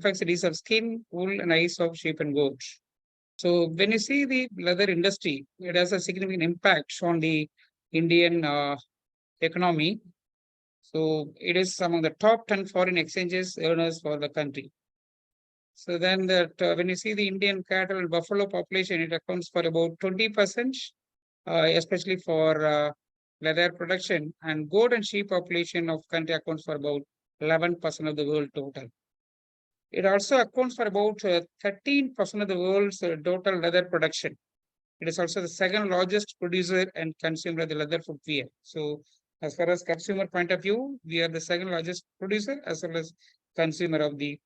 infects disease of skin, wool, and eyes of sheep and goats. So when you see the leather industry, it has a significant impact on the Indian economy. So it is among the top 10 foreign exchanges earners for the country. So then that when you see the Indian cattle and buffalo population, it accounts for about 20%, especially for leather production, and goat and sheep population of country accounts for about 11% of the world total. It also accounts for about 13% of the world's total leather production. It is also the second largest producer and consumer of the leather footwear. So as far as consumer point of view, we are the second largest producer as well as consumer of the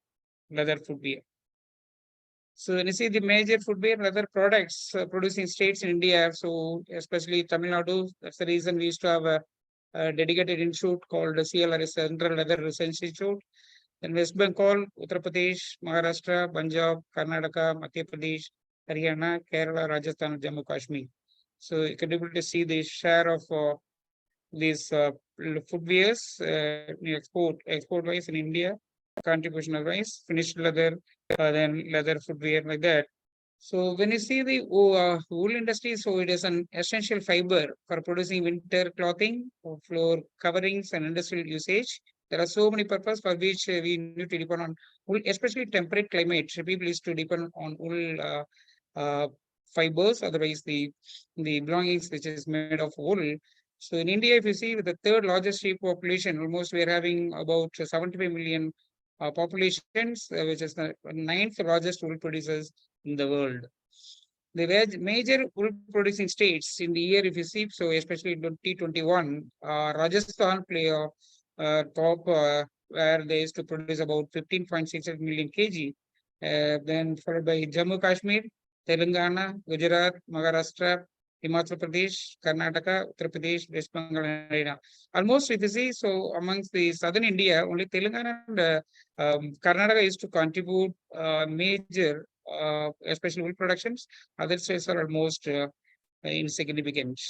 leather footwear. So when you see the major footwear and other products producing states in India, so especially Tamil Nadu, that's the reason we used to have a dedicated institute called CLR, Central Leather Research Institute. Then West Bengal, Uttar Pradesh, Maharashtra, Punjab, Karnataka, Madhya Pradesh, Haryana, Kerala, Rajasthan, and Jammu Kashmir. So you can be able to see the share of these footwears export wise in India, contribution wise, finished leather, then leather footwear like that. So when you see the wool industry, so it is an essential fiber for producing winter clothing, floor coverings, and industrial usage. There are so many purposes for which we need to depend on wool, especially temperate climate. People used to depend on wool fibers, otherwise the belongings which is made of wool. So in India, if you see with the third largest sheep population, almost we are having about 75 million populations, which is the ninth largest wool producers in the world. The major wool producing states in the year, if you see, so especially in 2021, Rajasthan play a top where they used to produce about 15.68 million kg. Then followed by Jammu Kashmir, Telangana, Gujarat, Maharashtra, Himachal Pradesh, Karnataka, Uttar Pradesh, West Bengal, and Haryana. Almost, if you see, so amongst the southern India, only Telangana and Karnataka used to contribute major, especially wool productions. Other states are almost insignificant.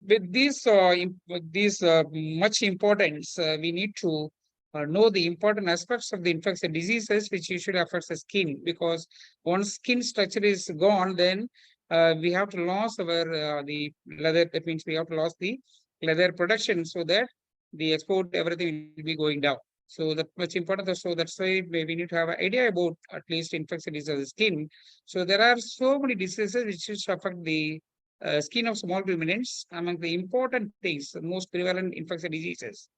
With this, much importance, we need to know the important aspects of the infectious diseases which usually affects the skin, because once skin structure is gone, then we have to lose our the leather. That means we have to lose the leather production, so that the export everything will be going down. So that's much important. So that's why we need to have an idea about at least infectious diseases of the skin. So there are so many diseases which affect the skin of small ruminants. Among the important things, the most prevalent infectious diseases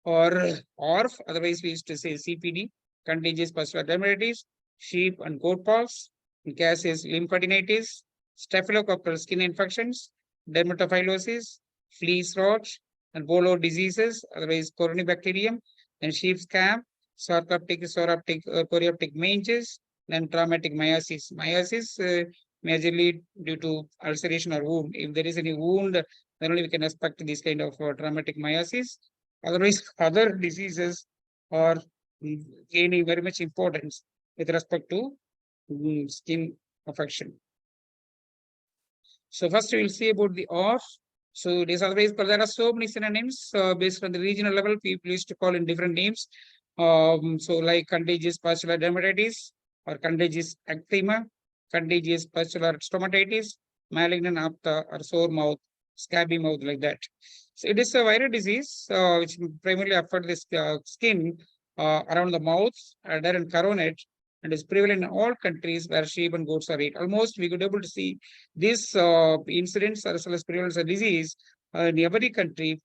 or ORF, otherwise we used to say CPD, contagious pustular dermatitis, sheep and goat pox, in cases lymphadenitis, staphylococcal skin infections, dermatophylosis, fleece rot, and bolo diseases, otherwise corynebacterium, and sheep scab, choreoptic manges, and traumatic myiasis. Myiasis majorly due to ulceration or wound. If there is any wound, then only we can expect this kind of traumatic myiasis. Otherwise, other diseases are gaining very much importance with respect to skin affection. So first we will see about the ORF. So it is always, but there are so many synonyms based on the regional level. People used to call in different names. So like contagious pustular dermatitis or contagious eczema, contagious pustular stomatitis, malignant aphthia or sore mouth, scabby mouth, like that. So it is a viral disease which primarily affects the skin around the mouth, udder and coronate, and is prevalent in all countries where sheep and goats are eaten. Almost we could able to see these incidents as well as prevalence of disease in every country.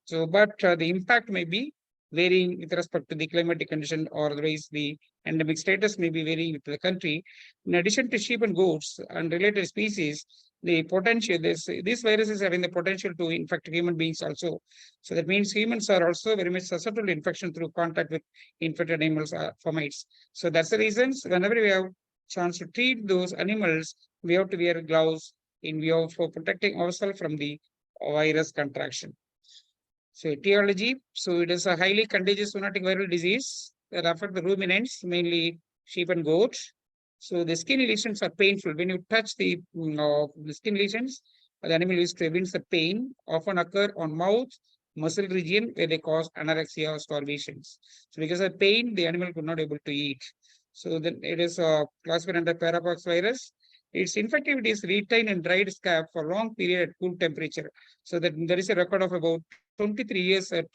So, but the impact may be varying with respect to the climatic condition, or otherwise the endemic status may be varying with the country. In addition to sheep and goats and related species, the potential, this virus is having the potential to infect human beings also. So that means humans are also very much susceptible to infection through contact with infected animals, fomites. So that's the reasons whenever we have chance to treat those animals, we have to wear gloves in view of protecting ourselves from the virus contraction. So etiology, so it is a highly contagious zoonotic viral disease that affect the ruminants, mainly sheep and goats. So the skin lesions are painful. When you touch the skin lesions, the animal is to evince the pain, often occur on mouth, muscle region, where they cause anorexia or starvations. So because of pain, the animal could not able to eat. So then it is classified under parapox virus. Its infectivity is retained in dried scab for long period at cool temperature. So that there is a record of about 23 years at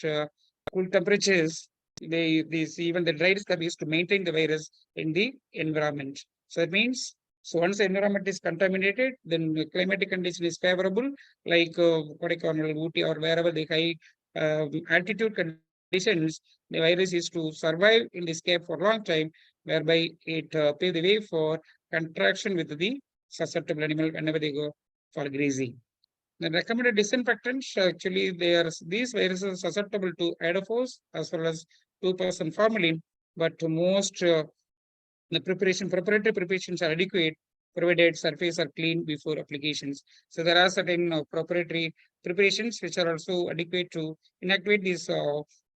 cool temperatures. Even the dried scab used to maintain the virus in the environment. So that means, so once the environment is contaminated, then the climatic condition is favorable, like Kodaikanal, Ooty, or wherever the high altitude conditions, the virus is to survive in the scab for a long time, whereby it pave the way for contraction with the susceptible animal whenever they go for grazing. The recommended disinfectants, actually, these viruses are susceptible to iodophos as well as 2% formalin, but most the preparatory preparations are adequate provided surface are clean before applications. So there are certain preparatory preparations which are also adequate to inactivate these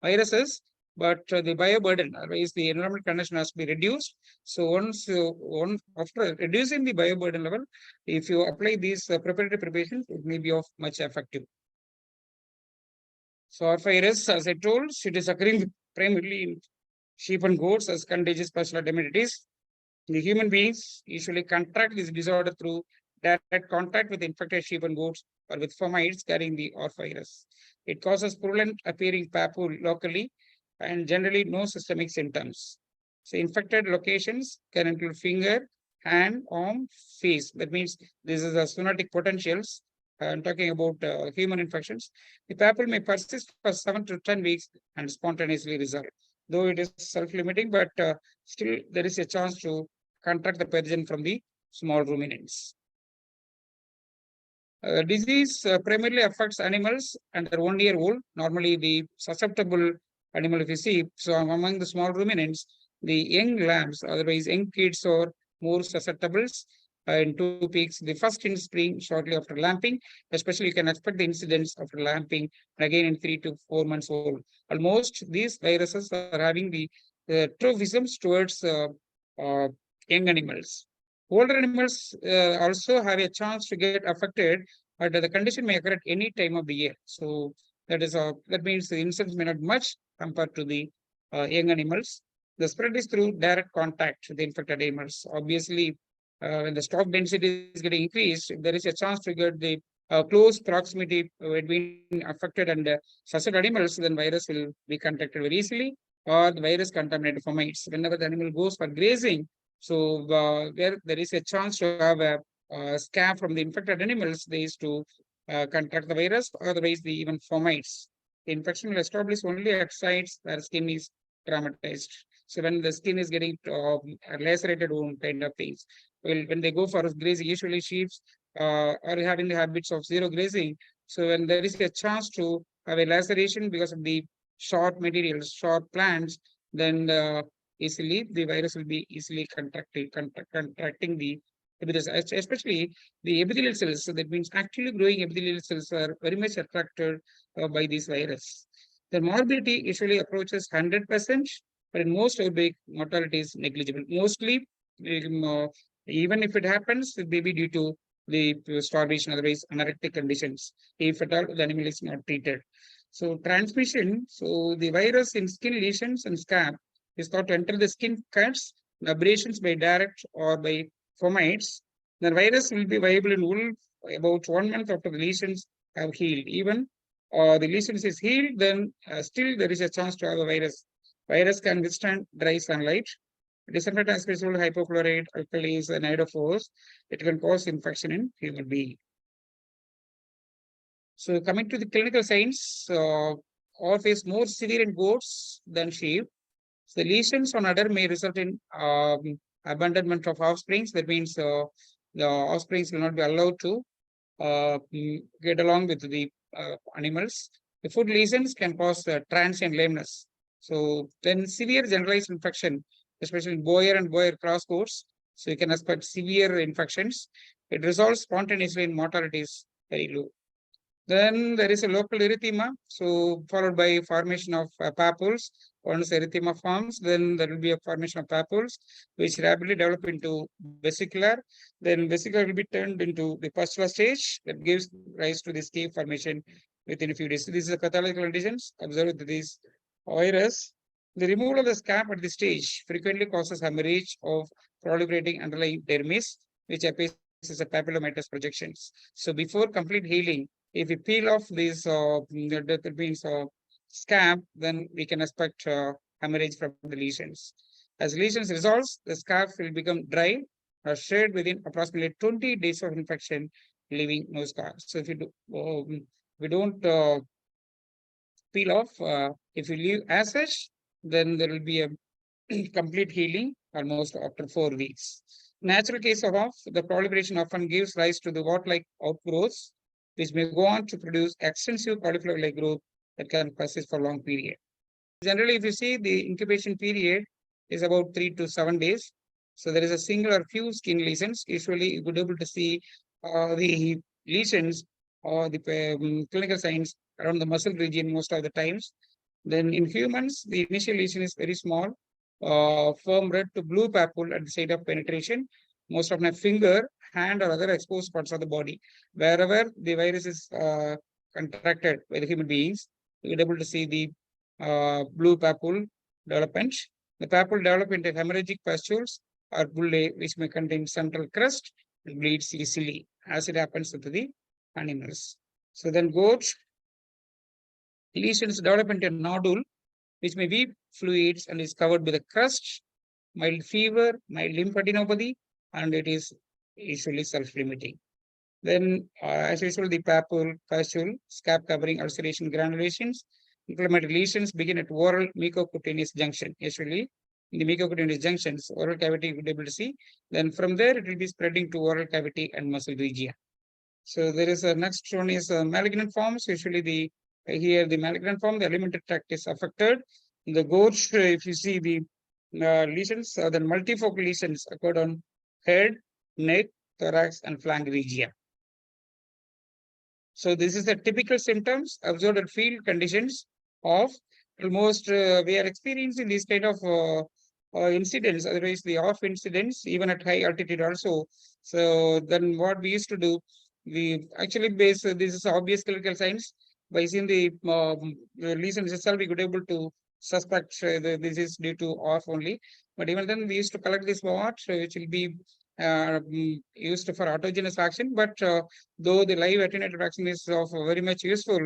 viruses, but the bioburden, otherwise the environmental condition has to be reduced. So after reducing the bioburden level, if you apply these preparatory preparations, it may be of much effective. So our virus, as I told, it is occurring primarily in sheep and goats as contagious bacillus dematitis. The human beings usually contract this disorder through direct contact with infected sheep and goats or with fomites carrying the orvirus. It causes purulent appearing papule locally and generally no systemic symptoms. So infected locations can include finger, hand, arm, face. That means this is the zoonotic potentials. I'm talking about human infections. The papule may persist for 7 to 10 weeks and spontaneously resolve. Though it is self-limiting, but still there is a chance to contract the pathogen from the small ruminants. Disease primarily affects animals under 1 year old, normally the susceptible animal if you see. So among the small ruminants, the young lambs, otherwise young kids, are more susceptible in 2 peaks. The first in spring, shortly after lamping, especially you can expect the incidence after lamping, and again in 3 to 4 months old. Almost these viruses are having the tropisms towards uh, young animals. Older animals also have a chance to get affected, but the condition may occur at any time of the year. So that means the incidence may not much compared to the young animals. The spread is through direct contact with the infected animals. Obviously, when the stock density is getting increased, there is a chance to get the close proximity between affected and susceptible animals, then virus will be contacted very easily, or the virus contaminated fomites. Whenever the animal goes for grazing, so there is a chance to have a scab from the infected animals, they used to contract the virus, otherwise the even fomites. The infection will establish only at sites where skin is traumatized. So when the skin is getting lacerated wound kind of things. Well, when they go for grazing, usually sheep are having the habits of zerograzing. So when there is a chance to have a laceration because of the sharp materials, sharp plants, then easily the virus will be easily contracting the epithelial, especially the epithelial cells. So that means actually growing epithelial cells are very much attracted by this virus. The morbidity usually approaches 100%, but in most outbreak, mortality is negligible. Mostly, even if it happens, it may be due to the starvation, otherwise anorectic conditions, if at all the animal is not treated. So transmission, so the virus in skin lesions and scab is thought to enter the skin cuts, abrasions by direct or by fomites. The virus will be viable in wool about 1 month after the lesions have healed. Even the lesions is healed, then still there is a chance to have a virus. Virus can withstand dry sunlight. Disinfectant special hypochlorite, alkalis, and iodophos. It can cause infection in human being. So coming to the clinical signs, all face more severe in goats than sheep. So the lesions on udder may result in abandonment of offsprings. That means the offsprings will not be allowed to get along with the animals. The foot lesions can cause transient lameness. So then severe generalized infection, especially Boyer and Boyer cross coats. So you can expect severe infections. It resolves spontaneously in mortality is very low. Then there is a local erythema, so followed by formation of papules. Once erythema forms, then there will be a formation of papules, which rapidly develop into vesicular. Then vesicular will be turned into the pustular stage that gives rise to the scale formation within a few days. So these are pathological conditions observed with this virus. The removal of the scab at this stage frequently causes hemorrhage of proliferating underlying dermis, which appears as a papillomatous projections. So before complete healing, if we peel off this that means scab, then we can expect hemorrhage from the lesions. As lesions resolves, the scab will become dry or shed within approximately 20 days of infection, leaving no scar. So if you do, we don't peel off, if you leave as such, then there will be a complete healing almost after 4 weeks. Natural case of the proliferation often gives rise to the wart-like outgrowths, which may go on to produce extensive cauliflower-like growth that can persist for a long period. Generally, if you see, the incubation period is about 3 to 7 days. So there is a single or few skin lesions. Usually, you would be able to see the lesions or the clinical signs around the muscle region most of the times. Then in humans, the initial lesion is very small, firm red to blue papule at the site of penetration, most often a finger, hand, or other exposed parts of the body. Wherever the virus is contracted by the human beings, you're able to see the blue papule development. The papule develop into hemorrhagic pustules or bullae, which may contain central crust and bleeds easily, as it happens with the animals. So then goats, lesions develop into a nodule, which may be fluids and is covered with a crust, mild fever, mild lymphadenopathy, and it is usually self-limiting. Then, as usual, the papule, pustule, scab covering ulceration granulations, inflammatory lesions begin at oral mucocutaneous junction. Usually, in the mucocutaneous junctions, oral cavity you will be able to see. Then from there, it will be spreading to oral cavity and muscle region. So there is a next one is malignant forms. Usually, the here the malignant form, the alimentary tract is affected. In the goats, if you see the lesions, then multifocal lesions occurred on head, neck, thorax, and flank region. So this is the typical symptoms observed at field conditions of almost we are experiencing these kind of incidents, otherwise the off incidents, even at high altitude also. So then what we used to do, we actually base this is obvious clinical signs. By seeing the lesions itself, we could able to suspect this is due to off only. But even then, we used to collect this wart, which will be used for autogenous vaccine. But though the live attenuated vaccine is of very much useful,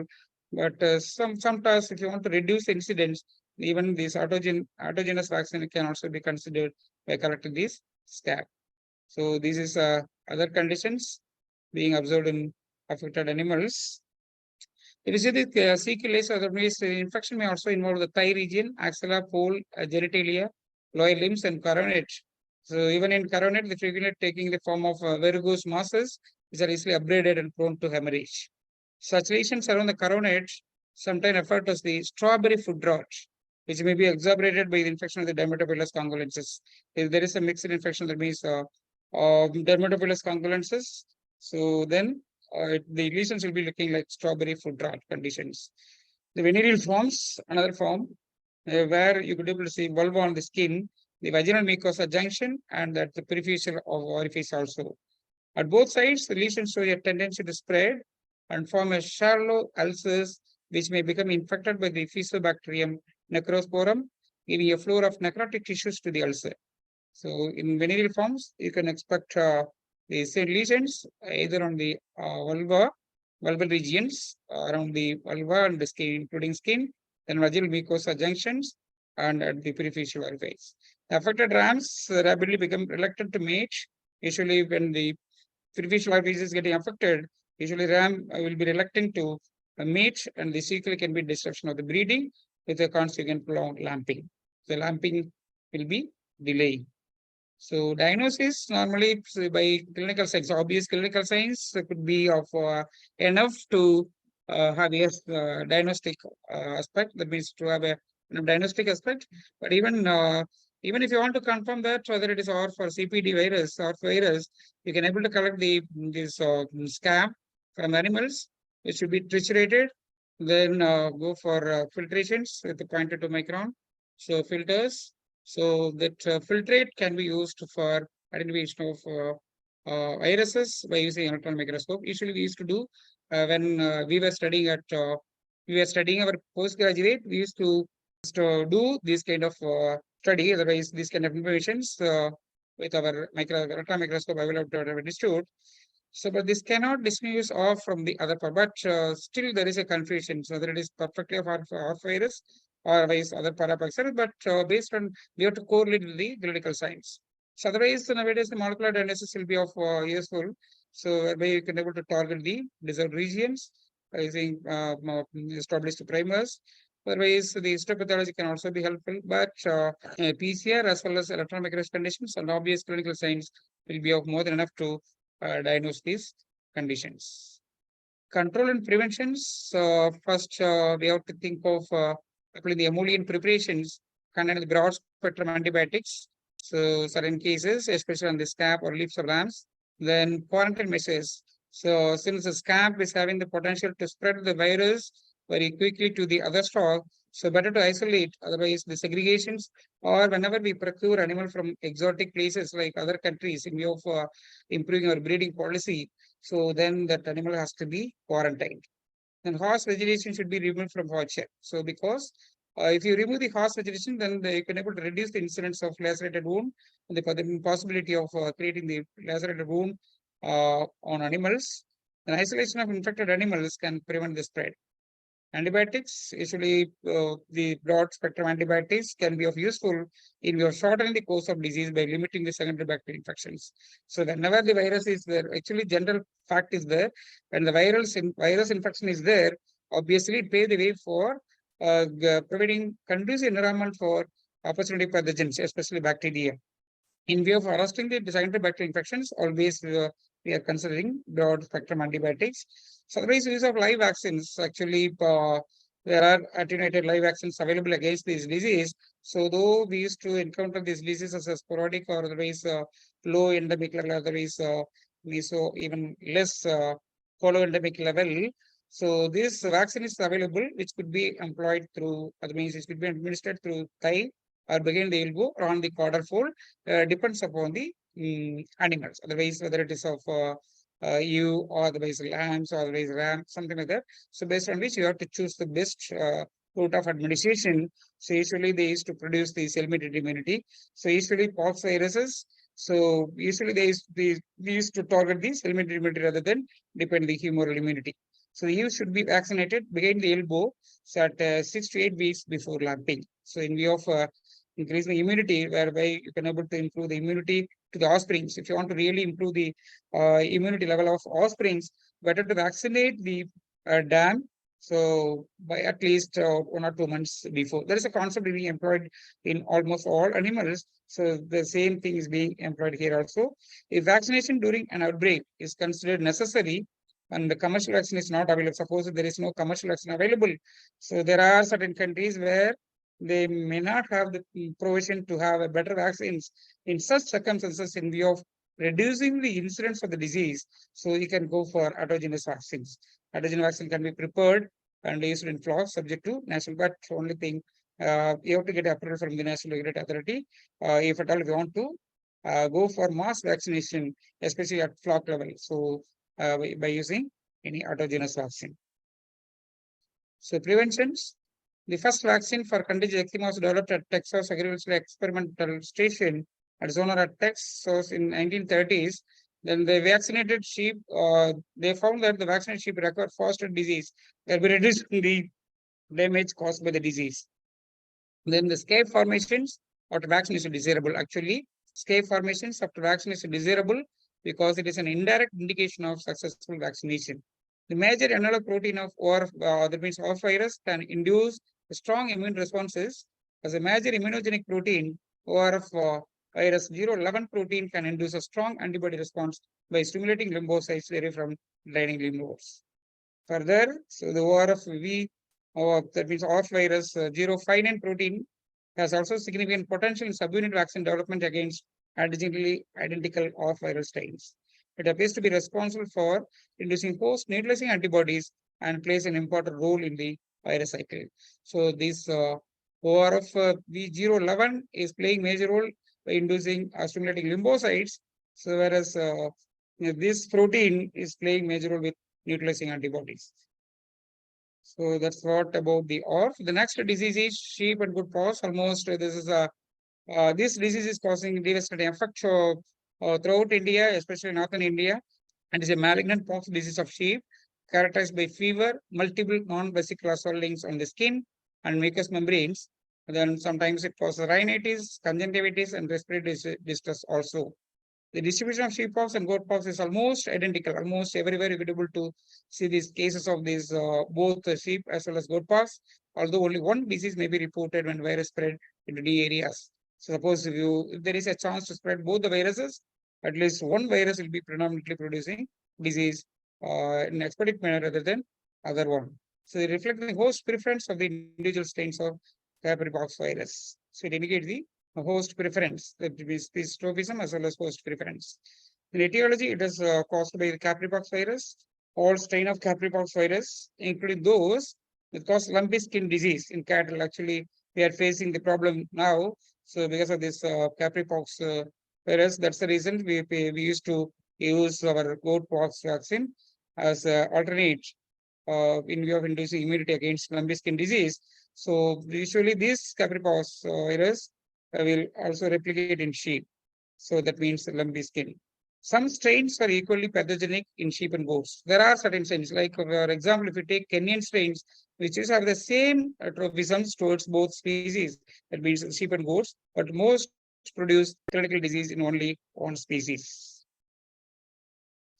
but sometimes if you want to reduce the incidence, even this autogenous vaccine can also be considered by collecting this scab. So this is other conditions being observed in affected animals. If you see the CQLS, otherwise the infection may also involve the thigh region, axilla, pole, genitalia, lower limbs, and coronate. So even in coronate, the frequently taking the form of verrucous masses, which are easily abraded and prone to hemorrhage. Such lesions around the coronate sometimes referred to as the strawberry foot rot, which may be exacerbated by the infection of the dermatophilus congolensis. If there is a mixed infection, that means dermatophilus congolensis. So then the lesions will be looking like strawberry foot rot conditions. The venereal forms, another form, where you could be able to see vulva on the skin, the vaginal mucosa junction, and at the peripheral of orifice also. At both sides, the lesions show a tendency to spread and form a shallow ulcers, which may become infected by the Fusobacterium necrosporum, giving a flow of necrotic tissues to the ulcer. So in venereal forms, you can expect the same lesions either on the vulval regions around the vulva and the skin, including skin, then vaginal mucosa junctions, and at the peripheral orifice. The affected rams rapidly become reluctant to mate. Usually, when the peripheral orifice is getting affected, usually ram will be reluctant to mate, and the sequel can be disruption of the breeding with a consequent prolonged lamping. The lamping will be delayed. So diagnosis normally by clinical signs, obvious clinical signs could be of enough to have a diagnostic aspect. That means to have a diagnostic aspect. But even if you want to confirm that whether it is or for CPD virus or virus, you can able to collect this scab from animals, which should be triturated. Then go for filtrations with the 0.2 micron. So filters. So that filtrate can be used for identification of viruses by using electron microscope. Usually, we used to do when we were studying our postgraduate. We used to do this kind of study. Otherwise, this kind of informations with our electron microscope available to our institute. So, but this cannot distinguish off from the other part. But still, there is a confusion. So, whether it is perfectly of our virus or otherwise other parapaxil. But based on we have to correlate with the clinical signs. So, otherwise, nowadays the molecular diagnosis will be of useful. So, whereby you can able to target the disordered regions using established primers. Otherwise, the histopathology can also be helpful, but PCR as well as electron microscopic conditions and obvious clinical signs will be of more than enough to diagnose these conditions. Control and preventions. First, we have to think of the emollient preparations containing the broad spectrum antibiotics. So, certain cases, especially on the scab or leaves of lambs, then quarantine measures. So, since the scab is having the potential to spread the virus very quickly to the other stock, so better to isolate. Otherwise, the segregations or whenever we procure animal from exotic places like other countries in view of improving our breeding policy, so then that animal has to be quarantined. Then horse vegetation should be removed from hardship. So because if you remove the horse vegetation, then you can able to reduce the incidence of lacerated wound and the possibility of creating the lacerated wound on animals. And isolation of infected animals can prevent the spread. Antibiotics, usually the broad spectrum antibiotics can be of useful in your shortening the course of disease by limiting the secondary bacterial infections. So whenever the virus is there, actually general fact is there, when the virus infection is there, obviously it paves the way for providing conducive environment for opportunity pathogens, especially bacteria. In view of arresting the secondary bacterial infections, always we are considering broad spectrum antibiotics. So, otherwise, use of live vaccines actually there are attenuated live vaccines available against this disease. So, though we used to encounter these diseases as sporadic or otherwise low endemic level, otherwise we saw even less follow endemic level. So, this vaccine is available, which could be employed through, that means it could be administered through thigh or behind the elbow or on the caudal fold, depends upon the animals. Otherwise, whether it is of you or otherwise lambs or otherwise ram, something like that. So based on which you have to choose the best route of administration. So usually they used to produce the cell-mediated immunity. So usually pox viruses. So usually we used to target the cell-mediated immunity rather than depend the humoral immunity. So the ewes should be vaccinated behind the elbow so at 6 to 8 weeks before lamping. So in view of increasing immunity, whereby you can able to improve the immunity to the offsprings. If you want to really improve the immunity level of offsprings, better to vaccinate the dam. So by at least 1 or 2 months before. There is a concept being employed in almost all animals. So the same thing is being employed here also. If vaccination during an outbreak is considered necessary, and the commercial vaccine is not available, suppose there is no commercial vaccine available. So there are certain countries where they may not have the provision to have a better vaccines. In such circumstances, in view of reducing the incidence of the disease, so you can go for autogenous vaccines. Autogenous vaccine can be prepared and used in flocks subject to national, but only thing you have to get approval from the National Regulatory Authority if at all you want to go for mass vaccination, especially at flock level. So by using any autogenous vaccine. So preventions. The first vaccine for contagious eczema was developed at Texas Agricultural Experimental Station at Sonora, Texas in 1930s. Then they vaccinated sheep. They found that the vaccinated sheep recovered faster disease. They were reducing the damage caused by the disease. Then the scab formations after vaccination is desirable. Actually, scab formations after vaccination is desirable because it is an indirect indication of successful vaccination. The major analog protein of that means of virus can induce strong immune responses. As a major immunogenic protein, ORF virus 011 protein can induce a strong antibody response by stimulating lymphocytes derived from draining lymph nodes. Further, so the ORF V, that means ORF virus 059 protein has also significant potential in subunit vaccine development against antigenically identical ORF viral strains. It appears to be responsible for inducing post-neutralizing antibodies and plays an important role in the virus cycle. So this ORF V011 is playing major role by inducing stimulating lymphocytes. So whereas this protein is playing major role with neutralizing antibodies. So that's what about the ORF. The next disease is sheep and goat paws. Almost this is a this disease is causing devastating effect throughout India, especially northern India, and is a malignant pox disease of sheep characterized by fever, multiple non-vesicular swellings on the skin and mucous membranes. And then sometimes it causes rhinitis, conjunctivitis, and respiratory distress also. The distribution of sheeppox and goatpox is almost identical. Almost everywhere you're able to see these cases of these both sheep as well as goatpox. Although only one disease may be reported when virus spread into the areas. So suppose if there is a chance to spread both the viruses, at least one virus will be predominantly producing disease in expedite manner rather than other one. So they reflect the host preference of the individual strains of Capripox virus. So it indicates the host preference, that is species tropism as well as host preference. In etiology, it is caused by the Capripox virus. All strain of Capripox virus, including those that cause lumpy skin disease in cattle. Actually, we are facing the problem now. So because of this Capripox virus, that's the reason we used to use our goat pox vaccine as alternate in view of inducing immunity against lumpy skin disease. So usually this Capripox virus will also replicate in sheep. So that means lumpy skin. Some strains are equally pathogenic in sheep and goats. There are certain strains, like for example, if you take Kenyan strains, which is have the same tropisms towards both species, that means sheep and goats, but most produce clinical disease in only one species.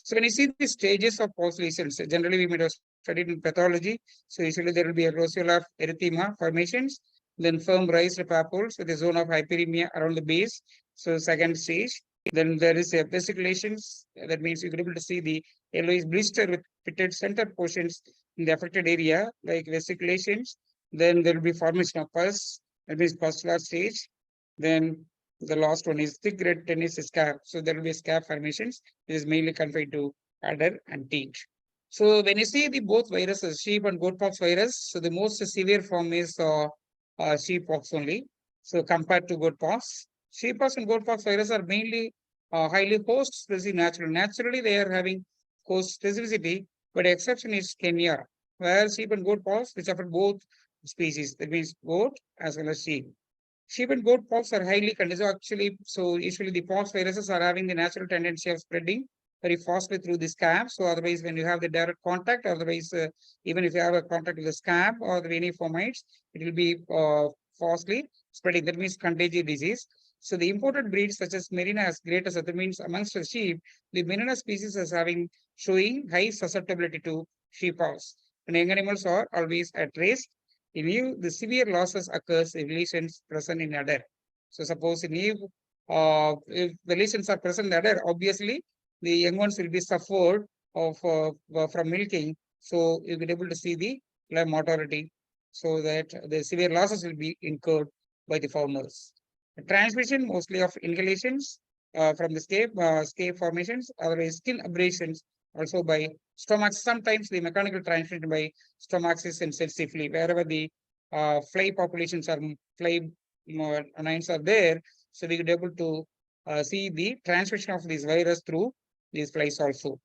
So when you see the stages of post lesions, generally we might have studied in pathology. So usually there will be a roseola erythema formations, then firm raised papules with a zone of hyperemia around the base. So second stage. Then there is a vesiculations. That means you can able to see the yellowish blister with pitted center portions in the affected area, like vesiculations. Then there will be formation of pus. That means pustular stage. Then the last one is thick red tennis scab. So there will be scab formations. It is mainly confined to udder and teeth. So when you see the both viruses, sheep and goatpox virus, so the most severe form is sheeppox only. So compared to goatpox, sheeppox and goatpox virus are mainly highly host specific natural. Naturally, they are having host specificity, but the exception is Kenya, where sheep and goatpox, which affect both species, that means goat as well as sheep. Sheep and goat pox are highly contagious. Actually, so usually the pox viruses are having the natural tendency of spreading very fastly through the scab. So otherwise, when you have the direct contact, otherwise, even if you have a contact with the scab or the any fomites, it will be fastly spreading. That means contagious disease. So the imported breeds such as Merina as greatest, that means amongst the sheep, the Merina species is having showing high susceptibility to sheep pox. And young animals are always at risk. In the severe losses occurs if lesions present in udder. So suppose if the lesions are present in udder, obviously the young ones will be suffered from milking. So you will be able to see the Lambmortality, so that the severe losses will be incurred by the farmers. The transmission mostly of inhalations from the scape formations, otherwise skin abrasions, also by stomach. Sometimes the mechanical transmission by stomach is sensibly wherever the fly populations are fly anines are there. So we could able to see the transmission of this virus through these flies also.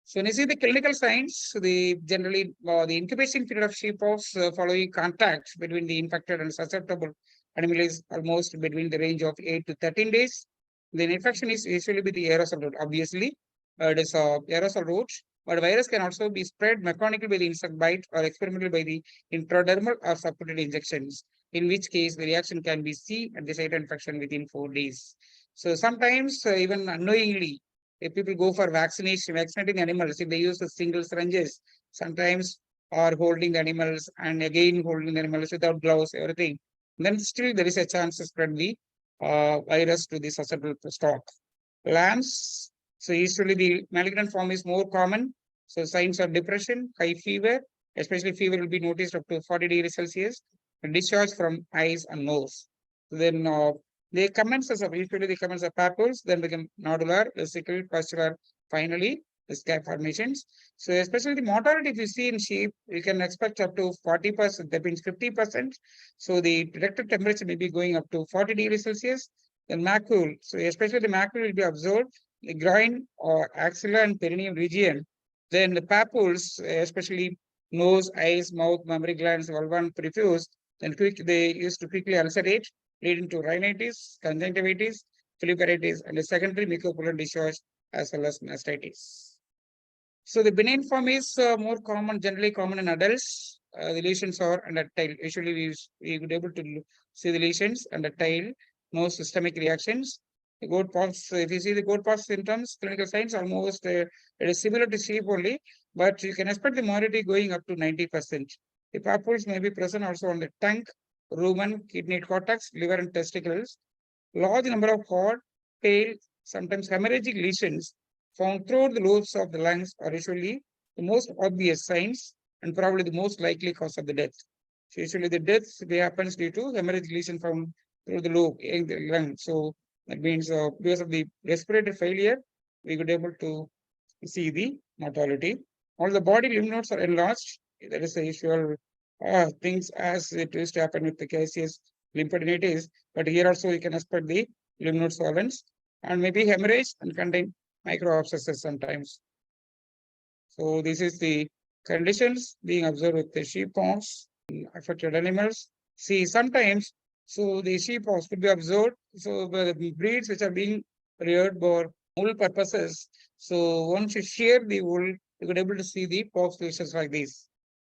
So when you see the clinical signs, the generally the incubation period of sheeppox following contact between the infected and susceptible animal is almost between the range of 8 to 13 days. The infection is usually with the aerosol route. Obviously, it is aerosol route, but virus can also be spread mechanically by the insect bite or experimentally by the intradermal or subcutaneous injections, in which case the reaction can be seen at the site of infection within 4 days. So sometimes even unknowingly, if people go for vaccinating animals, if they use the single syringes, sometimes are holding the animals and again holding the animals without gloves, everything, then still there is a chance to spread the virus to the susceptible stock. Lambs, so usually the malignant form is more common. So signs of depression, high fever, especially fever will be noticed up to 40 degrees Celsius, and discharge from eyes and nose. Then they commence as usually they commence as papules, then become nodular, vesicle, pustular, finally the scab formations. So especially the mortality, if you see in sheep, you can expect up to 40%, that means 50%. So the detected temperature may be going up to 40 degrees Celsius. Then macule, so especially the macule will be observed, the groin or axilla and perineum region. Then the papules, especially nose, eyes, mouth, mammary glands, vulva, and prepuce, then they used to quickly ulcerate, leading to rhinitis, conjunctivitis, phlebitis, and a secondary mucopollulant discharge as well as mastitis. So the benign form is more common, generally common in adults. The lesions are under tail. Usually we would able to see the lesions under tail, no systemic reactions. The goat pox, if you see the goat pox symptoms, clinical signs almost it is similar to sheep only, but you can expect the mortality going up to 90%. The papules may be present also on the tongue, rumen, kidney cortex, liver, and testicles. Large number of heart, tail, sometimes hemorrhagic lesions found throughout the lobes of the lungs are usually the most obvious signs and probably the most likely cause of the death. So usually the death happens due to hemorrhagic lesion found through the lobe in the lung. So that means because of the respiratory failure, we could able to see the mortality. All the body lymph nodes are enlarged. That is the usual things as it used to happen with the caseous lymphadenitis. But here also you can expect the lymph node swellings and maybe hemorrhage and contain micro abscesses sometimes. So this is the conditions being observed with the sheep pox in affected animals. See, sometimes, so the sheep pox could be observed. So the breeds which are being reared for wool purposes. So once you shear the wool, you could able to see the pox lesions like this.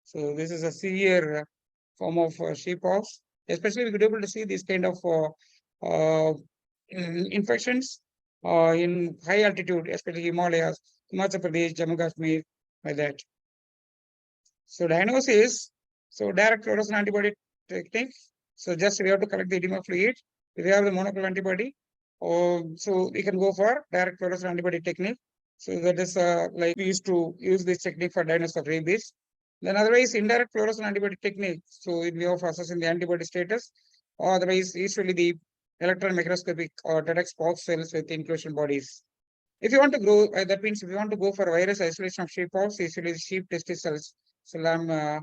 So this is a severe form of sheep pox. Especially we could able to see this kind of infections in high altitude, especially Himalayas, Himachal Pradesh, Jammu Kashmir, like that. So diagnosis, so direct fluorescent antibody technique. So just we have to collect the edema fluid. If we have the monoclonal antibody, so we can go for direct fluorescent antibody technique. So that is like we used to use this technique for diagnosis of rabies. Then otherwise indirect fluorescent antibody technique. So in view of assessing the antibody status, or otherwise usually the electron microscopic or detects pox cells with inclusion bodies. If you want to grow, that means if you want to go for virus isolation of sheep pox, usually the sheep testis cells, salam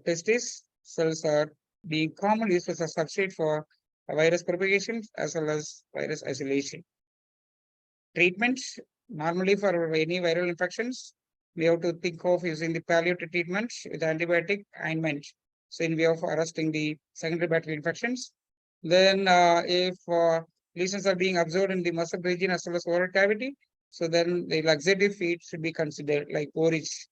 testis cells are being commonly used as a substrate for virus propagation as well as virus isolation. Treatment, normally for any viral infections, we have to think of using the palliative treatment with antibiotic ointment. So in view of arresting the secondary bacterial infections. Then if lesions are being observed in the muscle region as well as oral cavity, so then the laxative feed should be considered like porridge.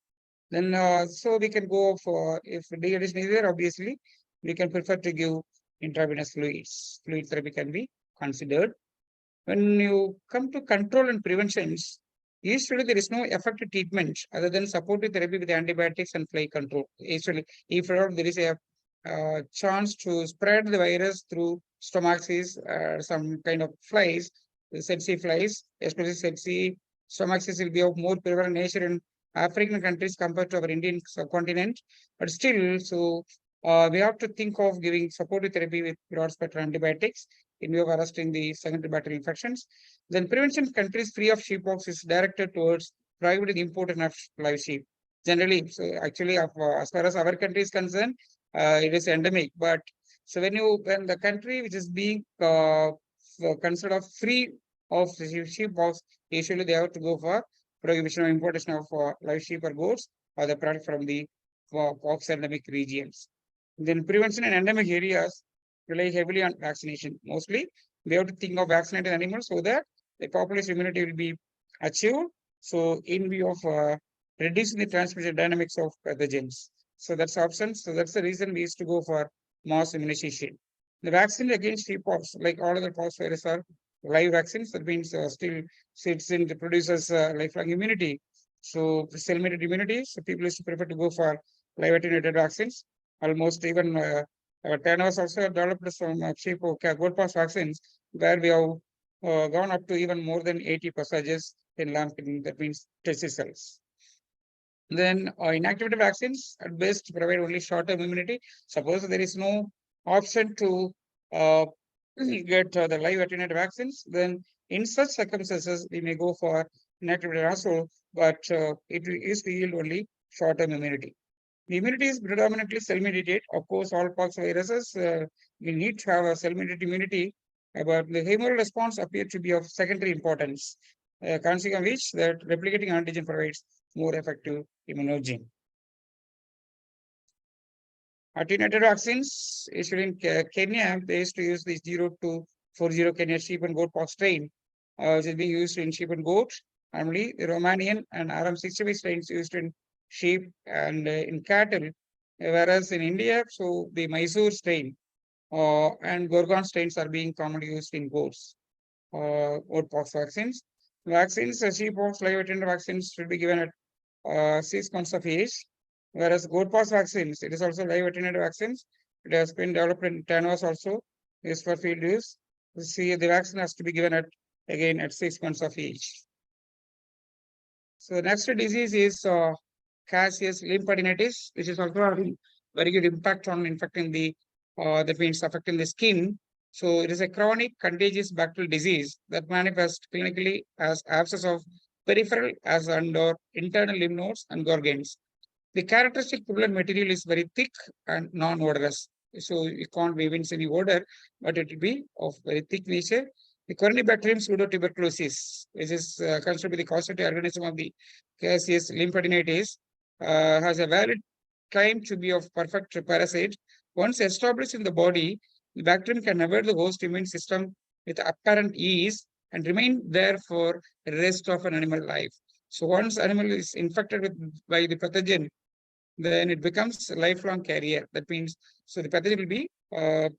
Then so we can go for if DL is neither, obviously we can prefer to give intravenous fluids. Fluid therapy can be considered. When you come to control and preventions, usually there is no effective treatment other than supportive therapy with antibiotics and fly control. Usually, if there is a chance to spread the virus through stomaxis, some kind of flies, the tsetse flies, especially tsetse, stomaxis will be of more prevalent nature in African countries compared to our Indian subcontinent. But still, so we have to think of giving supportive therapy with broad spectrum antibiotics in view of arresting the secondary bacterial infections. Then prevention countries free of sheeppox is directed towards prohibiting the import of live sheep. Generally, so actually, as far as our country is concerned, it is endemic. But so when the country which is being considered of free of sheeppox, usually they have to go for prohibition of importation of live sheep or goats or the product from the pox endemic regions. Then prevention in endemic areas rely heavily on vaccination. Mostly, we have to think of vaccinated animals so that the population immunity will be achieved. So, in view of reducing the transmission dynamics of pathogens. So, that's option. So, that's the reason we used to go for mass immunization. The vaccine against sheeppox, like all other pox viruses, are live vaccines. That means still sits in the produces lifelong immunity. So, cell-mediated immunity. So, people used to prefer to go for live attenuated vaccines. Almost even 10 hours also developed some cheap goatpox vaccines where we have gone up to even more than 80 percentages in lamb, that means testis cells. Then inactivated vaccines at best provide only short-term immunity. Suppose there is no option to get the live attenuated vaccines, then in such circumstances, we may go for inactivated also, but it is to yield only short-term immunity. The immunity is predominantly cell-mediated. Of course, all pox viruses will need to have a cell-mediated immunity, but the humoral response appears to be of secondary importance, consequence of which that replicating antigen provides more effective immunogen. Attenuated vaccines issued in Kenya, they used to use the 0240 Kenya sheep and goat pox strain, which is being used in sheep and goat. Namely, the Romanian and RM65 strains used in sheep and in cattle. Whereas in India, so the Mysore strain and Gorgon strains are being commonly used in goats. Goat pox vaccines. Vaccines, sheep pox, live attendant vaccines should be given at 6 months of age. Whereas goat pox vaccines, it is also live attenuated vaccines. It has been developed in Tanos also, is for field use. See, the vaccine has to be given at 6 months of age. So the next disease is caseous lymphadenitis, which is also having very good impact on infecting that means affecting the skin. So it is a chronic contagious bacterial disease that manifests clinically as abscess of peripheral as and/or internal lymph nodes and organs. The characteristic purulent material is very thick and non-odorous. So you can't evince any odor, but it will be of very thick nature. The Corynebacterium pseudotuberculosis, which is considered to be the causative organism of the caseous lymphadenitis, has a valid claim to be of perfect parasite. Once established in the body, the bacterium can avoid the host immune system with apparent ease and remain there for the rest of an animal life. So once animal is infected by the pathogen, then it becomes a lifelong carrier. That means, so the pathogen will be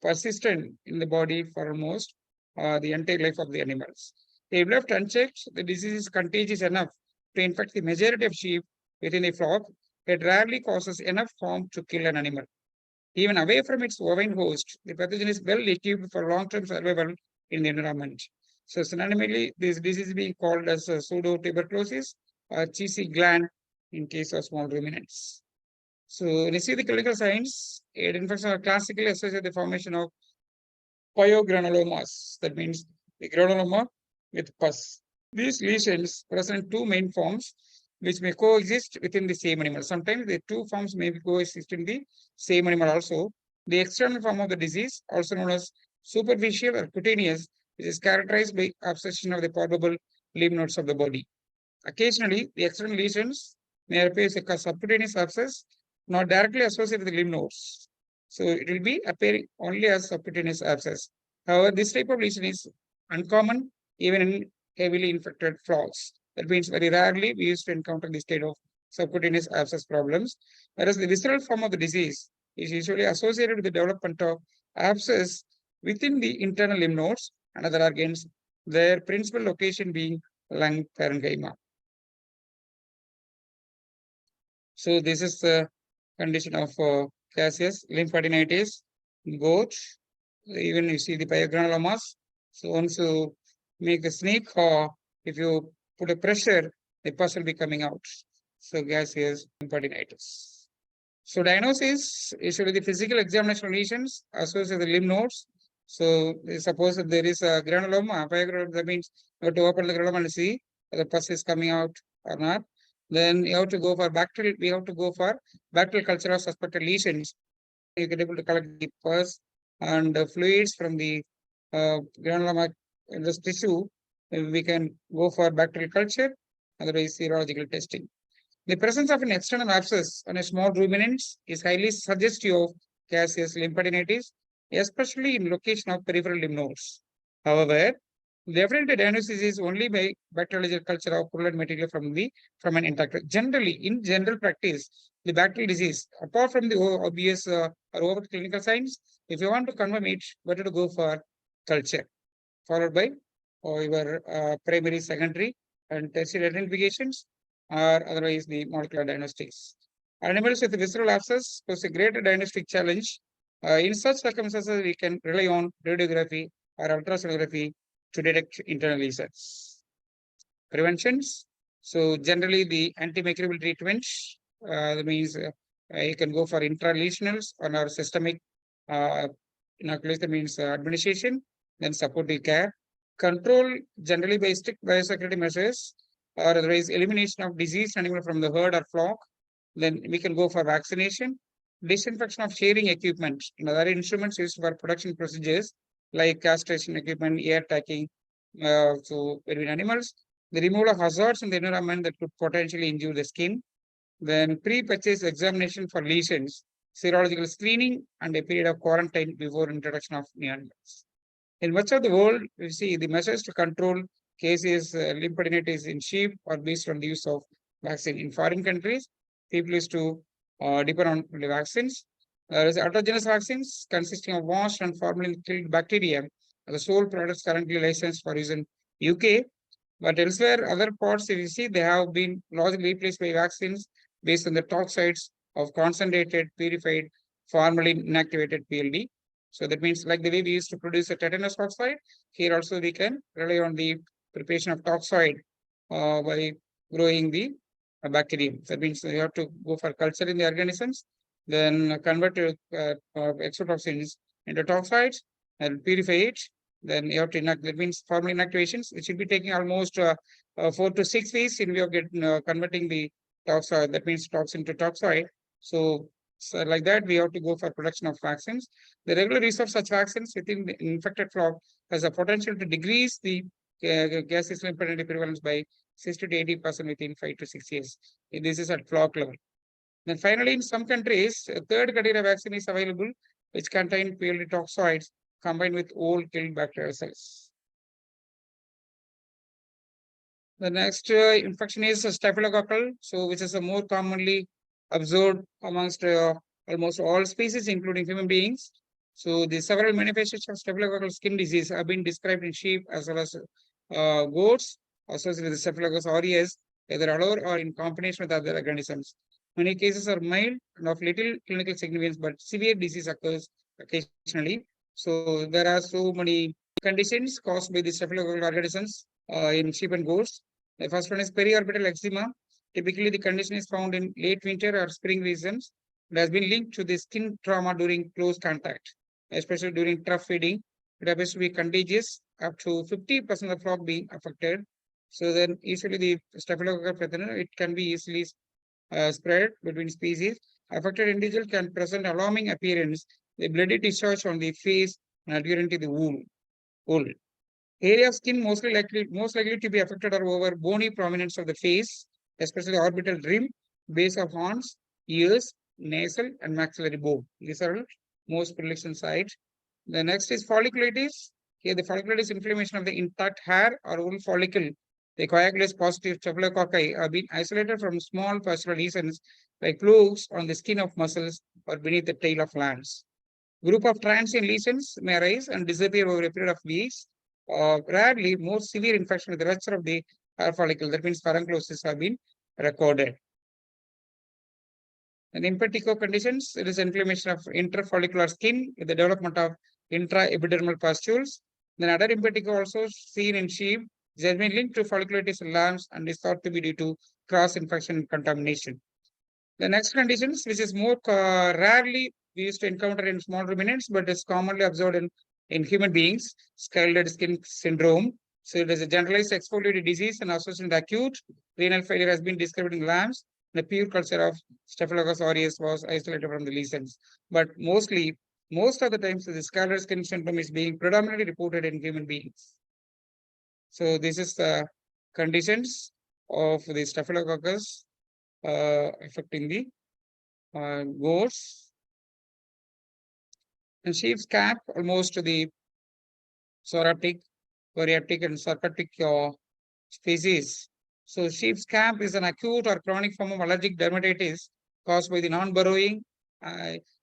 persistent in the body for almost the entire life of the animals. If left unchecked, the disease is contagious enough to infect the majority of sheep within a flock. It rarely causes enough harm to kill an animal. Even away from its ovine host, the pathogen is well equipped for long-term survival in the environment. So synonymically, this disease is being called as pseudotuberculosis or cheesy gland in case of small ruminants. So when you see the clinical signs, infections are classically associated with the formation of pyogranulomas. That means the granuloma with pus. These lesions present two main forms which may coexist within the same animal. Sometimes the two forms may coexist in the same animal also. The external form of the disease, also known as superficial or cutaneous, which is characterized by abscession of the palpable lymph nodes of the body. Occasionally, the external lesions may appear as a subcutaneous abscess, not directly associated with the lymph nodes. So it will be appearing only as subcutaneous abscess. However, this type of lesion is uncommon even in heavily infected flocks. That means very rarely we used to encounter this kind of subcutaneous abscess problems. Whereas the visceral form of the disease is usually associated with the development of abscess within the internal lymph nodes and other organs, their principal location being lung parenchyma. So this is the condition of caseous lymphadenitis, goat. Even you see the pyogranulomas. So once you make the snake, or if you put a pressure, the pus will be coming out. So gaseous lymphadenitis. So diagnosis is usually the physical examination of lesions associated with the lymph nodes. So suppose that there is a granuloma, that means you have to open the granuloma and see whether pus is coming out or not. Then you have to go for bacterial. We have to go for bacterial culture of suspected lesions. You can able to collect the pus and the fluids from the granuloma in this tissue. We can go for bacterial culture, otherwise serological testing. The presence of an external abscess on a small ruminant is highly suggestive of caseous lymphadenitis, especially in location of peripheral lymph nodes. However, definitely diagnosis is only by bacteriological culture of purulent material from an intact. Generally, in general practice, the bacterial disease, apart from the obvious or overt clinical signs, if you want to confirm it, better to go for culture, followed by your primary, secondary, and tertiary identifications, or otherwise the molecular diagnostics. Animals with visceral abscess pose a greater diagnostic challenge. In such circumstances, we can rely on radiography or ultrasonography to detect internal lesions. Preventions. So generally the antimicrobial treatment, that means you can go for intralesionals or systemic inoculation, that means administration, then supportive care. Control generally by strict biosecurity measures or otherwise elimination of diseased animal from the herd or flock. Then we can go for vaccination, disinfection of shearing equipment and other instruments used for production procedures like castration equipment, air tagging, so between animals, the removal of hazards in the environment that could potentially injure the skin, then pre-purchase examination for lesions serological screening, and a period of quarantine before introduction of new animals. In much of the world, we see the measures to control cases lymphadenitis in sheep are based on the use of vaccine. In foreign countries, people used to depend on the vaccines. There autogenous vaccines consisting of washed and formalin killed bacteria are the sole products currently licensed for use in UK. But elsewhere, other parts, if you see, they have been largely replaced by vaccines based on the toxides of concentrated, purified, formalin inactivated PLD. So that means like the way we used to produce a tetanus toxide, here also we can rely on the preparation of toxide by growing the bacterium. That means you have to go for culturing the organisms, then convert exotoxins into toxides and purify it. Then you have to inactivate, that means formal inactivations. It should be taking almost 4 to 6 weeks in view of converting the toxide, that means toxin to toxide. So like that, we have to go for production of vaccines. The regular use of such vaccines within the infected flock has a potential to decrease the gaseous lymphadentic prevalence by 60 to 80% within 5 to 6 years. This is at flock level. Then finally, in some countries, a third category vaccine is available, which contain purely toxoids combined with old killed bacterial cells. The next infection is staphylococcal, so which is a more commonly observed amongst almost all species, including human beings. So the several manifestations of staphylococcal skin disease have been described in sheep as well as goats associated with Staphylococcus aureus, either alone or in combination with other organisms. Many cases are mild and of little clinical significance, but severe disease occurs occasionally. So there are so many conditions caused by the staphylococcal organisms in sheep and goats. The first one is periorbital eczema. Typically, the condition is found in late winter or spring regions. It has been linked to the skin trauma during close contact, especially during tough feeding. It appears to be contagious, up to 50% of the flock being affected. So then, usually the Staphylococcus pathogen, it can be easily spread between species. Affected individual can present alarming appearance, the bloody discharge on the face and adherent to the wool. Area of skin most likely to be affected are over bony prominence of the face, especially orbital rim, base of horns, ears, nasal, and maxillary bone. These are most predilection sites. The next is folliculitis. Here, the folliculitis is inflammation of the intact hair or wool follicle. The coagulase positive staphylococci have been isolated from small pustular lesions like plugs on the skin of mussels or beneath the tail of lance. Group of transient lesions may arise and disappear over a period of weeks. Rarely, more severe infection with the rupture of the hair follicle, that means furunclosis, have been recorded. In impetigo conditions, it is inflammation of interfollicular skin with the development of intraepidermal pustules. Then other impetigo also seen in sheep, it has been linked to folliculitis in lambs and is thought to be due to cross-infection and contamination. The next conditions, which is more rarely we used to encounter in small ruminants, but is commonly observed in human beings, scalded skin syndrome. So it is a generalized exfoliated disease and associated with acute renal failure has been described in lambs. The pure culture of Staphylococcus aureus was isolated from the lesions. But most of the times, the scalded skin syndrome is being predominantly reported in human beings. So this is the conditions of the Staphylococcus affecting the goats. And sheep's cap, almost the soraptic, coriaptic, and sarcoptic species. So sheep's cap is an acute or chronic form of allergic dermatitis caused by the non-burrowing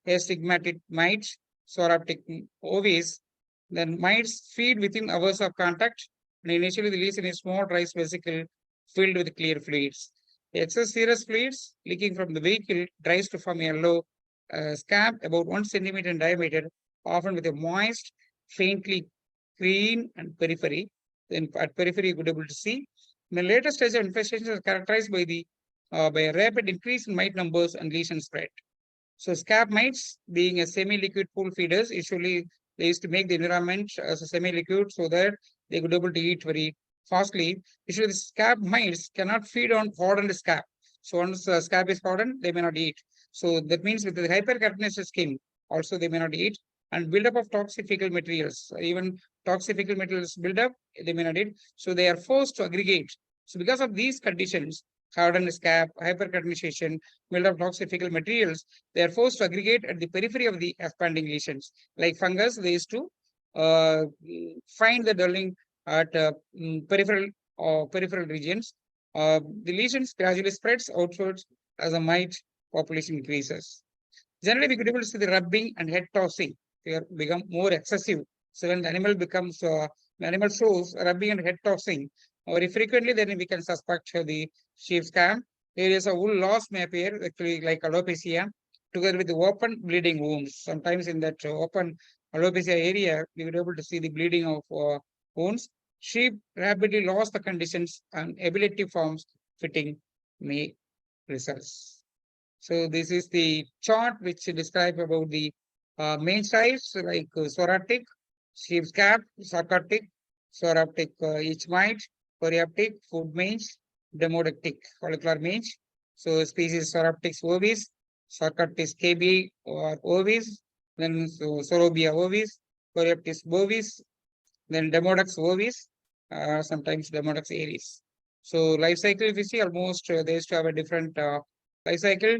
astigmatic mites, soraptic ovis. Then mites feed within hours of contact, and initially the lesion is small rice vesicle filled with clear fluids. The excess serous fluids leaking from the vehicle dries to form a yellow scab about 1 centimeter in diameter, often with a moist, faintly green and periphery. Then at periphery, you could be able to see. The later stage of infestation is characterized by a rapid increase in mite numbers and lesion spread. So scab mites, being a semi-liquid pool feeders, usually they used to make the environment as a semi-liquid so that they could be able to eat very fastly. Usually the scab mites cannot feed on hardened scab. So once the scab is hardened, they may not eat. So that means with the hyperkeratinized skin, also they may not eat. And buildup of toxic fecal materials, even toxic fecal materials build up, they may not eat. So they are forced to aggregate. So because of these conditions, hardened scab, hyperkeratinization, build-up toxic fecal materials, they are forced to aggregate at the periphery of the expanding lesions. Like fungus, they used to find the dwelling at peripheral regions. The lesions gradually spreads outwards as the mite population increases. Generally, we could able to see the rubbing and head tossing. They are become more excessive. So when the animal becomes, the animal shows rubbing and head tossing, very frequently, then we can suspect the sheep scam. Areas of wool loss may appear, actually like alopecia, together with the open bleeding wounds. Sometimes in that open alopecia area, we were able to see the bleeding of wounds. Sheep rapidly lost the conditions and ability forms fitting may results. So this is the chart which describe about the main styles like thoracic, sheep's cap, sarcoptic, thoracic each mite, periaptic, food mange, demodictic, follicular mange. So species Soraptis ovis, Sarcoptis kb or ovis, then Sorobia ovis, Periaptis bovis, then Demodex ovis, sometimes Demodex aries. So life cycle, if you see, almost they used to have a different life cycle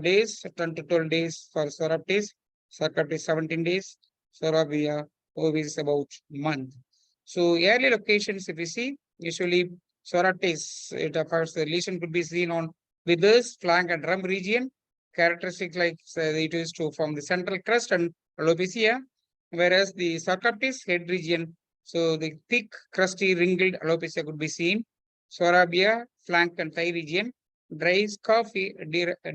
days, 10 to 12 days for Soraptis, Sarcoptis 17 days, Sorobia ovis about month. So early locations, if you see, usually Soraptis, it occurs, the lesion could be seen on withers, flank and rump region, characteristic like it is to form the central crest and alopecia, whereas the Sarcoptis head region, so the thick, crusty, wrinkled alopecia could be seen. Sorabia, flank and thigh region, dry, scoffy,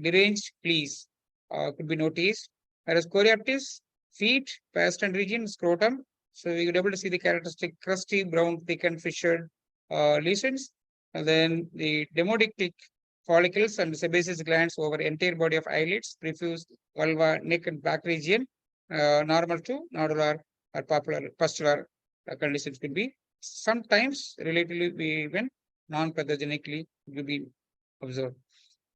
deranged fleas could be noticed. Whereas Coreoptis, feet, pastern region, scrotum. So we could able to see the characteristic crusty, brown, thick and fissured lesions. And then the demodictic follicles and sebaceous glands over entire body of eyelids, prefuse, vulva, neck and back region, normal to nodular or pustular conditions could be sometimes relatively even non-pathogenically will be observed.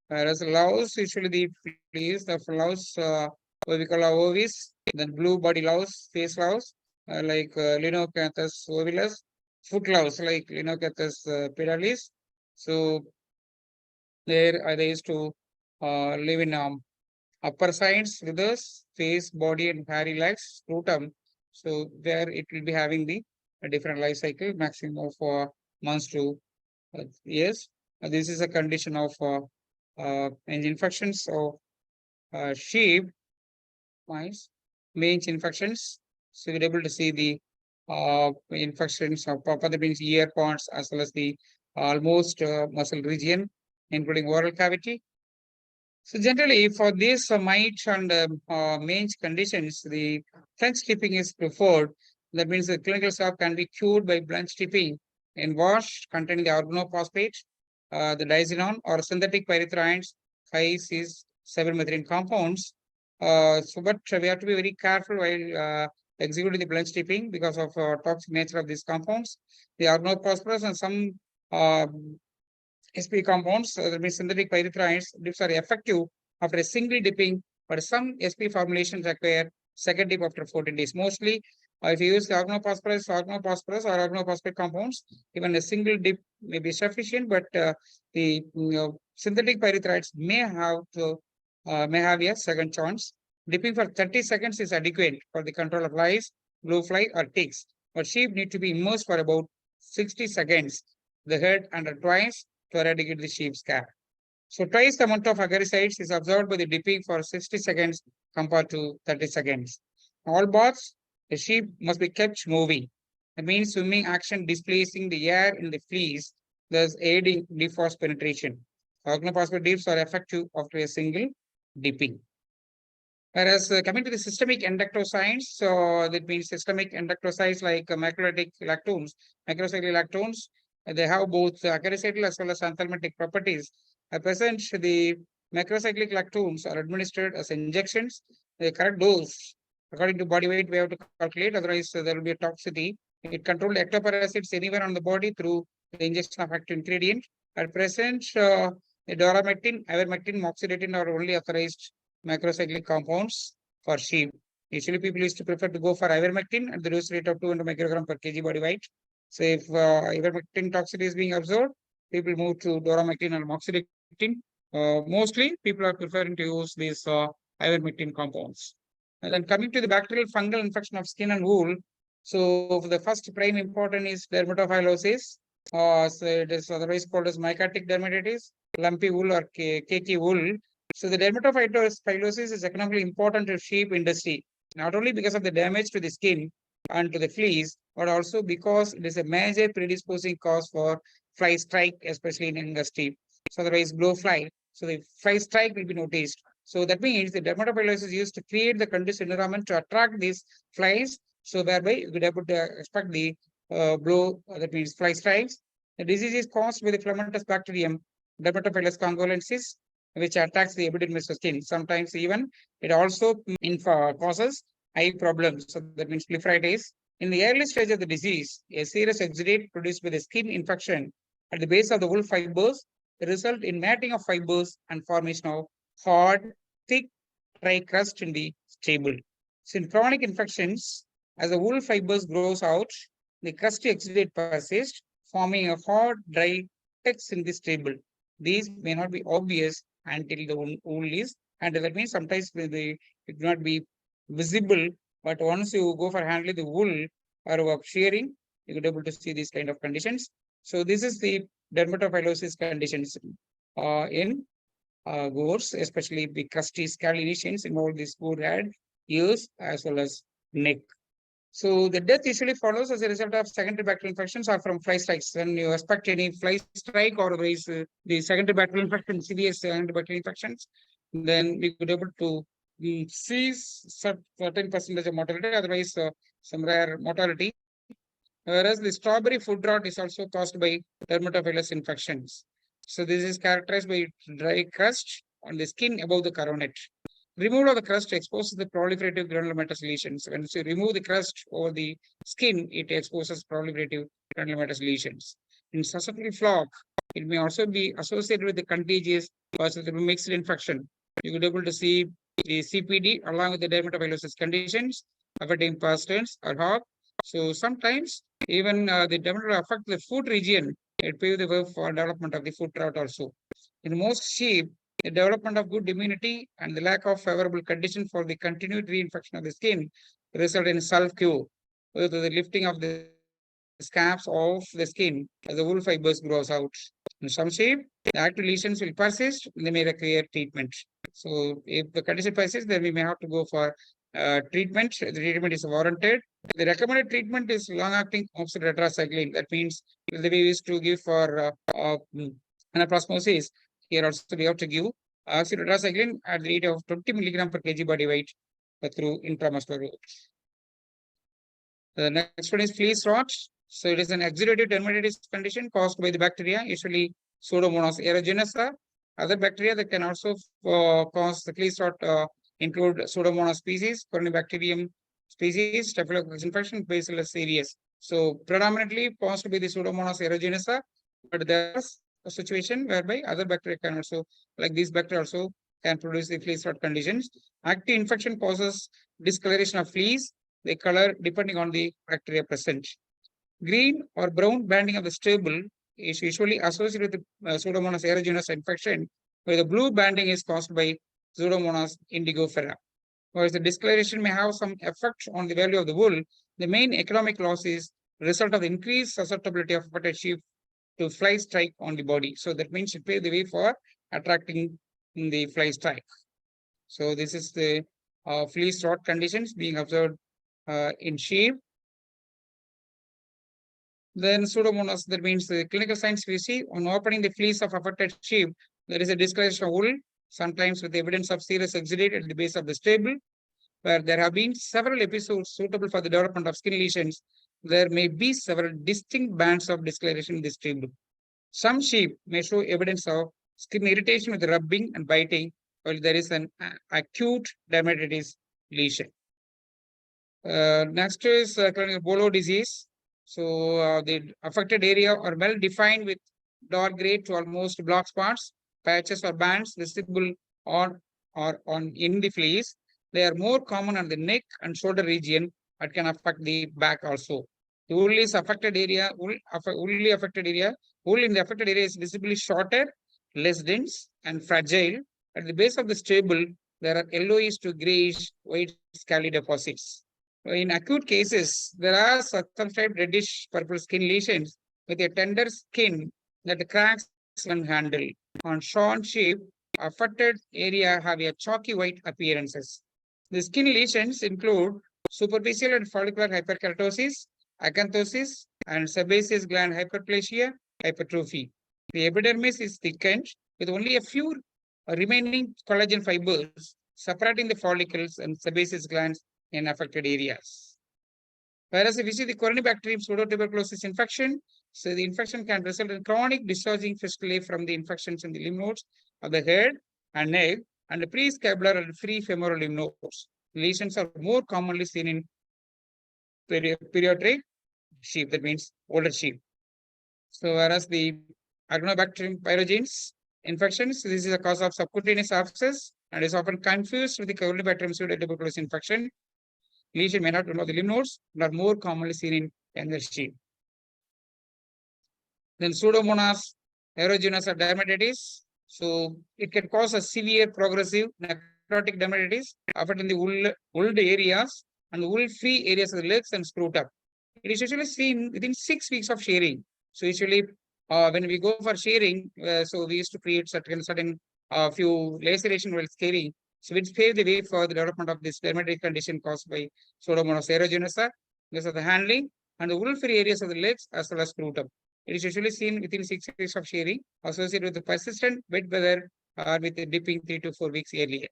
Whereas louse, usually the fleas, the louse, what we call ovis, then blue body louse, face louse, like Linocanthus ovilus, foot louse, like Linocanthus pedalis. So there they used to live in upper sides, withers, face, body, and hairy legs, scrotum. So there it will be having the a different life cycle, maximum of months to years. This is a condition of infections of sheep, mice, mange infections. So we're able to see the infections of that means ear parts as well as the almost muscle region, including oral cavity. So generally, for these mite and mange conditions, the French tipping is preferred. That means the clinical staff can be cured by blanch tipping in wash containing the organophosphate, the diazinon, or synthetic pyrethroids, 5-6-7-methylene compounds. But we have to be very careful while executing the blanch tipping because of toxic nature of these compounds. The organophosphorus and some SP compounds, that means synthetic pyrethroids, dips are effective after a single dipping, but some SP formulations require second dip after 14 days. Mostly, if you use the organophosphorus or organophosphate compounds, even a single dip may be sufficient, but the synthetic pyrethroids may have a second chance. Dipping for 30 seconds is adequate for the control of lice, blue fly, or ticks. But sheep need to be immersed for about 60 seconds, the head under twice, to eradicate the sheep scab. So twice the amount of agaricides is observed by the dipping for 60 seconds compared to 30 seconds. All baths, the sheep must be kept moving. That means swimming action displacing the air in the fleas, thus aiding deep phos penetration. Organophosphate dips are effective after a single dipping. Whereas coming to the systemic endoctocines, so that means systemic endoctocines like macrocyclic lactones, they have both acaricidal as well as anthelmintic properties. At present, the macrocyclic lactones are administered as injections. The correct dose, according to body weight, we have to calculate, otherwise there will be a toxicity. It controls ectoparasites anywhere on the body through the injection of active ingredient. At present, the doramectin, ivermectin, moxidectin are only authorized macrocyclic compounds for sheep. Usually people used to prefer to go for ivermectin at the dose rate of 200 microgram per kg body weight. So if ivermectin toxicity is being observed, people move to Doramectin and Moxidectin. Mostly, people are preferring to use these ivermectin compounds. And then coming to the bacterial fungal infection of skin and wool. So the first prime important is dermatophylosis. So it is otherwise called as mycotic dermatitis, lumpy wool or cakey wool. So the dermatophylosis is economically important to sheep industry, not only because of the damage to the skin and to the fleas, but also because it is a major predisposing cause for fly strike, especially in industry. So otherwise blowfly. So the fly strike will be noticed. So that means the dermatophylosis is used to create the conducive environment to attract these flies. So whereby you could able to expect the blow, that means fly strikes. The disease is caused by the filamentous bacterium, Dermatophilus congolensis, which attacks the epidermis skin. Sometimes even it also causes eye problems. So that means blepharitis. In the early stage of the disease, a serious exudate produced by the skin infection at the base of the wool fibers result in matting of fibers and formation of hard, thick, dry crust in the stable. So in chronic infections, as the wool fibers grows out, the crusty exudate persists, forming a hard, dry text in the stable. These may not be obvious until the wool is, and that means sometimes it not be visible, but once you go for handling the wool or shearing, you could able to see these kind of conditions. So this is the dermatophylosis conditions in goats, especially the crusty scaly lesions involve this goat head, ears, as well as neck. So the death usually follows as a result of secondary bacterial infections or from fly strikes. When you expect any fly strike or the secondary bacterial infection, severe secondary bacterial infections, then we could able to see certain percentage of mortality, otherwise some rare mortality. Whereas the strawberry foot rot is also caused by dermatophilus infections. So this is characterized by dry crust on the skin above the coronet. Removal of the crust exposes the proliferative granulomatous lesions. When you remove the crust over the skin, it exposes proliferative granulomatous lesions. In susceptible flock, it may also be associated with the contagious versus mixed infection. You could be able to see the CPD along with the dermatophylosis conditions affecting pastures or hog. So sometimes even the dermatophylosis will affect the foot region. It paves the way for development of the foot rot also. In most sheep, the development of good immunity and the lack of favorable condition for the continued reinfection of the skin result in self-cure, with the lifting of the scabs off the skin as the wool fibers grows out. In some sheep, the active lesions will persist, they may require treatment. So if the condition persists, then we may have to go for treatment. The treatment is warranted. The recommended treatment is long-acting oxytetracycline. That means the way we used to give for anaplasmosis. Here also we have to give oxytetracycline at the rate of 20 milligram per kg body weight through intramuscular route. The next one is fleece rot. So it is an exudative dermatitis condition caused by the bacteria, usually Pseudomonas aeruginosa. Other bacteria that can also cause the fleece rot include Pseudomonas species, Corynebacterium species, Staphylococcus infection, Bacillus cereus. So predominantly caused by the Pseudomonas aeruginosa, but there's a situation whereby other bacteria can also, like these bacteria also can produce the fleece rot conditions. Active infection causes discoloration of fleas, the color depending on the bacteria present. Green or brown banding of the stable is usually associated with the Pseudomonas aeruginosa infection, where the blue banding is caused by Pseudomonas indigofera. Whereas the discoloration may have some effect on the value of the wool, the main economic loss is the result of the increased susceptibility of affected sheep to fly strike on the body. So that means it paves the way for attracting the fly strike. So this is the fleece rot conditions being observed in sheep. Then Pseudomonas, that means the clinical signs we see on opening the fleece of affected sheep, there is a discoloration of wool, sometimes with evidence of serious exudate at the base of the stable, where there have been several episodes suitable for the development of skin lesions. There may be several distinct bands of discoloration in the stable. Some sheep may show evidence of skin irritation with rubbing and biting, while there is an acute dermatitis lesion. Next is clinical bolo disease. So the affected area are well defined with dark gray to almost black spots, patches or bands visible on or on in the fleece. They are more common on the neck and shoulder region, but can affect the back also. The woolly affected area Wool in the affected area is visibly shorter, less dense, and fragile. At the base of the stable, there are yellowish to grayish white scaly deposits. In acute cases, there are circumscribed reddish purple skin lesions with a tender skin that cracks when handled. On shorn sheep, affected area have a chalky white appearances. The skin lesions include superficial and follicular hyperkeratosis, acanthosis, and sebaceous gland hyperplasia, hypertrophy. The epidermis is thickened with only a few remaining collagen fibers separating the follicles and sebaceous glands in affected areas. Whereas if you see the Corynebacterium pseudotuberculosis infection, so the infection can result in chronic discharging fistulae from the infections in the lymph nodes of the head and neck and the prescapular and free femoral lymph nodes. Lesions are more commonly seen in pediatric sheep, that means older sheep. So whereas the Aganobacterium pyrogenes infections, this is a cause of subcutaneous abscess and is often confused with the Corynebacterium pseudotuberculosis infection. Lesion may not involve the lymph nodes and are more commonly seen in younger sheep. Then Pseudomonas aeruginosa dermatitis. So it can cause a severe progressive necrotic dermatitis affecting the wooled areas and the wool-free areas of the legs and scrotum. It is usually seen within 6 weeks of shearing. So usually when we go for shearing, so we used to create certain few laceration while shearing. So which pave the way for the development of this dermatitis condition caused by Pseudomonas aeruginosa because of the handling and the wool-free areas of the legs as well as scrotum. It is usually seen within 6 weeks of shearing, associated with the persistent wet weather or with the dipping 3 to 4 weeks earlier.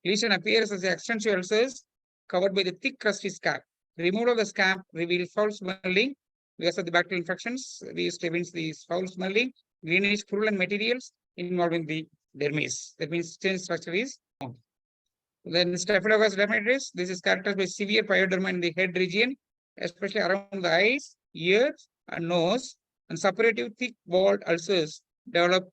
Lesion appears as extensive ulcers covered by the thick crusty scab. Removal of the scab reveals foul smelling because of the bacterial infections. We used to evince these foul smelling, greenish purulent materials involving the dermis. That means skin structure is formed. Then Staphylococcus dermatitis. This is characterized by severe pyoderma in the head region, especially around the eyes, ears, and nose, and suppurative thick walled ulcers develop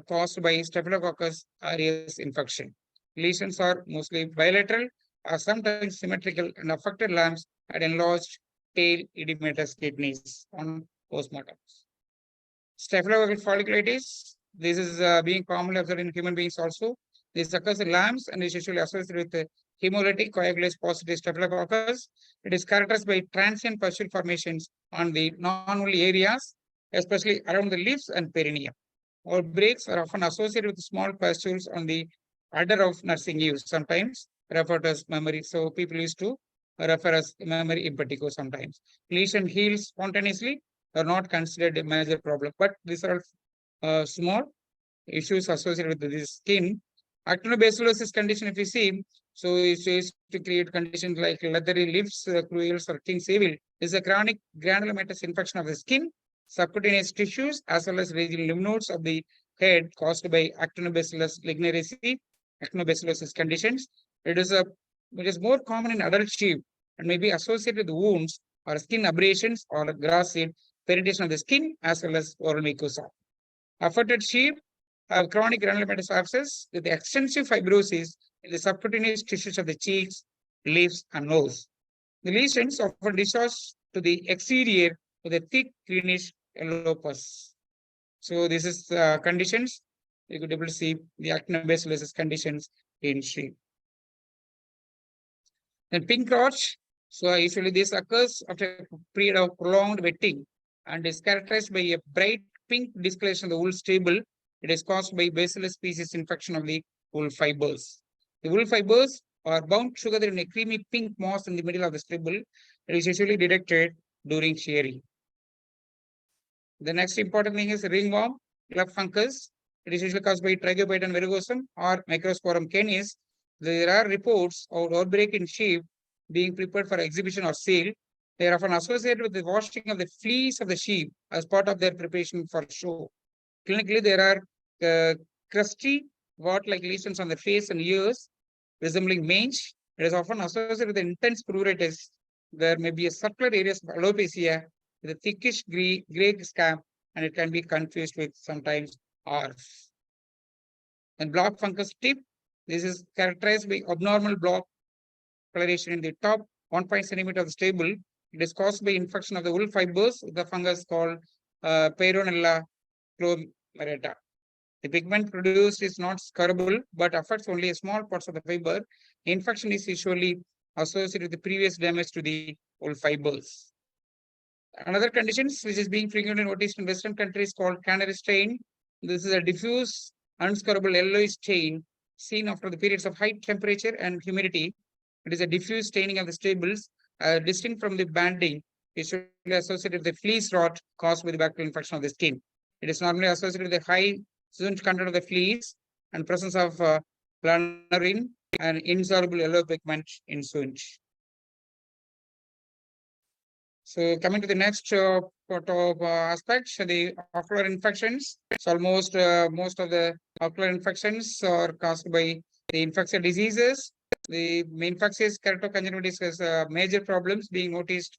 caused by Staphylococcus aureus infection. Lesions are mostly bilateral or sometimes symmetrical, and affected lambs had enlarged tail edematous kidneys on postmortem. Staphylococcus folliculitis. This is being commonly observed in human beings also. This occurs in lambs and is usually associated with hemolytic coagulase positive staphylococcus. It is characterized by transient pustule formations on the non-woolly areas, especially around the leaves and perineum. Outbreaks are often associated with small pustules on the udder of nursing ewes, sometimes referred as memory. So people used to refer as memory impetigo sometimes. Lesion heals spontaneously are not considered a major problem, but these are small issues associated with the skin. Actinobacillosis condition, if you see, so it's used to create conditions like leathery lips, cruels, or king's evil. This is a chronic granulomatous infection of the skin, subcutaneous tissues, as well as regional lymph nodes of the head caused by Actinobacillus ligneraceae, actinobacillosis conditions. It is more common in adult sheep and may be associated with wounds or skin abrasions or grass seed penetration of the skin as well as oral mucosa. Affected sheep have chronic granulomatous abscess with extensive fibrosis in the subcutaneous tissues of the cheeks, lips, and nose. The lesions often discharge to the exterior with a thick greenish yellow pus. So this is conditions. You could able to see the actinobacillosis conditions in sheep. Then pink rotch. So usually this occurs after a period of prolonged wetting and is characterized by a bright pink discoloration of the wool stable. It is caused by bacillus species infection of the wool fibers. The wool fibers are bound together in a creamy pink moss in the middle of the stable. It is usually detected during shearing. The next important thing is ringworm, club fungus. It is usually caused by Trigopython verrucosum or Microsporum canis. There are reports of outbreak in sheep being prepared for exhibition or sale. They are often associated with the washing of the fleece of the sheep as part of their preparation for show. Clinically, there are crusty, wart-like lesions on the face and ears, resembling mange. It is often associated with intense pruritus. There may be a subtler areas of alopecia with a thickish gray scab, and it can be confused with sometimes ARF. And block fungus tip. This is characterized by abnormal block coloration in the top 1 centimeter of the stable. It is caused by infection of the wool fibers. The fungus called Peyronella chlormerata. The pigment produced is not scurable, but affects only a small parts of the fiber. Infection is usually associated with the previous damage to the old fibers. Another condition which is being frequently noticed in Western countries called canary stain. This is a diffuse, unscurable yellowish stain seen after the periods of high temperature and humidity. It is a diffuse staining of the stables, distinct from the banding, usually associated with the fleece rot caused by the bacterial infection of the skin. It is normally associated with the high zunch content of the fleece and presence of planarin and insoluble yellow pigment in zunch. So coming to the next aspect, the ocular infections. So almost most of the ocular infections are caused by the infectious diseases. The infectious keratoconjunctivitis has major problems being noticed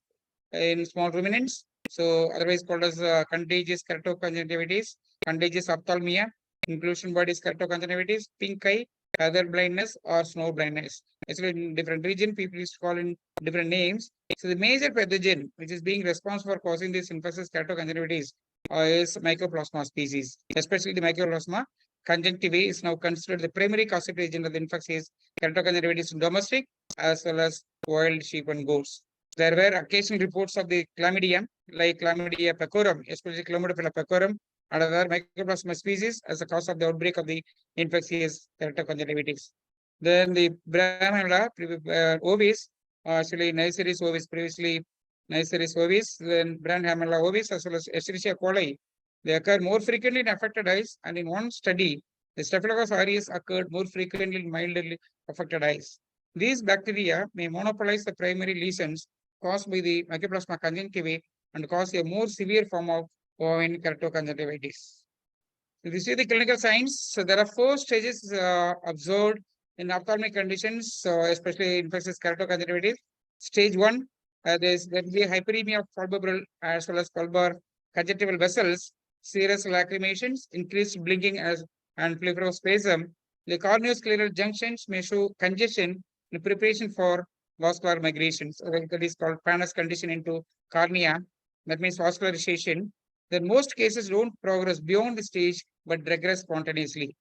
in small ruminants. So otherwise called as contagious keratoconjunctivitis, contagious ophthalmia, inclusion bodies keratoconjunctivitis, pink eye, other blindness, or snow blindness. Actually, in different region, people used to call in different names. So the major pathogen which is being responsible for causing this infectious keratoconjunctivitis is Mycoplasma species, especially the Mycoplasma conjunctivae is now considered the primary causative agent of the infectious keratoconjunctivitis in domestic as well as wild sheep and goats. There were occasional reports of the chlamydia, like Chlamydia pecorum, especially Chlamydia pecorum, and other Mycoplasma species as a cause of the outbreak of the infectious keratoconjunctivitis. Then the Brahmella ovis, actually Neisseris ovis, previously Neisseris ovis, then Brahmella ovis, as well as Escherichia coli. They occur more frequently in affected eyes, and in one study, the Staphylococcus aureus occurred more frequently in mildly affected eyes. These bacteria may monopolize the primary lesions caused by the Mycoplasma conjunctivae and cause a more severe form of bovine keratoconjunctivitis. If you see the clinical signs, so there are 4 stages observed in ophthalmic conditions, especially infectious keratoconjunctivitis. Stage 1, there will be hyperemia of palpebral as well as palpebral conjunctival vessels, serous lacrimations, increased blinking and blepharospasm. The corneoscleral junctions may show congestion in preparation for vascular migration. So that is called Panus condition into cornea. That means vascularization. Then most cases don't progress beyond the stage but regress spontaneously.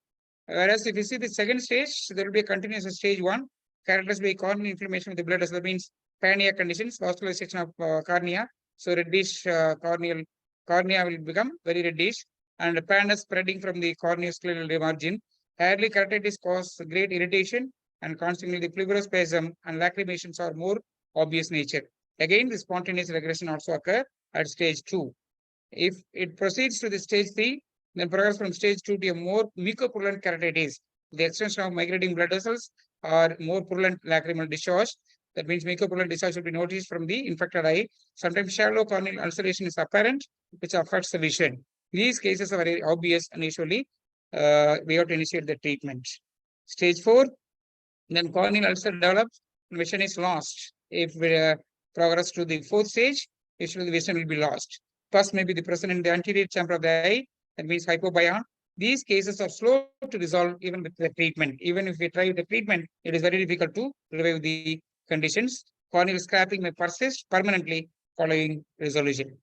Whereas if you see the second stage, there will be a continuous stage 1, characterized by corneal inflammation of the blood vessel. That means pania conditions, vascularization of cornea. So reddish cornea will become very reddish, and panus spreading from the corneoscleral margin. Early keratitis cause great irritation, and consequently the blepharospasm and lacrimations are more obvious nature. Again, the spontaneous regression also occur at stage 2. If it proceeds to the stage 3, then progress from stage 2 to a more mucopurulent keratitis, the extension of migrating blood vessels or more purulent lacrimal discharge. That means mucopurulent discharge will be noticed from the infected eye. Sometimes shallow corneal ulceration is apparent, which affects the vision. These cases are very obvious, and usually we have to initiate the treatment. Stage 4, then corneal ulcer develops, vision is lost. If we progress to the 4th stage, usually the vision will be lost. Pus may be present in the anterior chamber of the eye, that means hypobion. These cases are slow to resolve even with the treatment. Even if we try the treatment, it is very difficult to revive the conditions. Corneal scraping may persist permanently following resolution.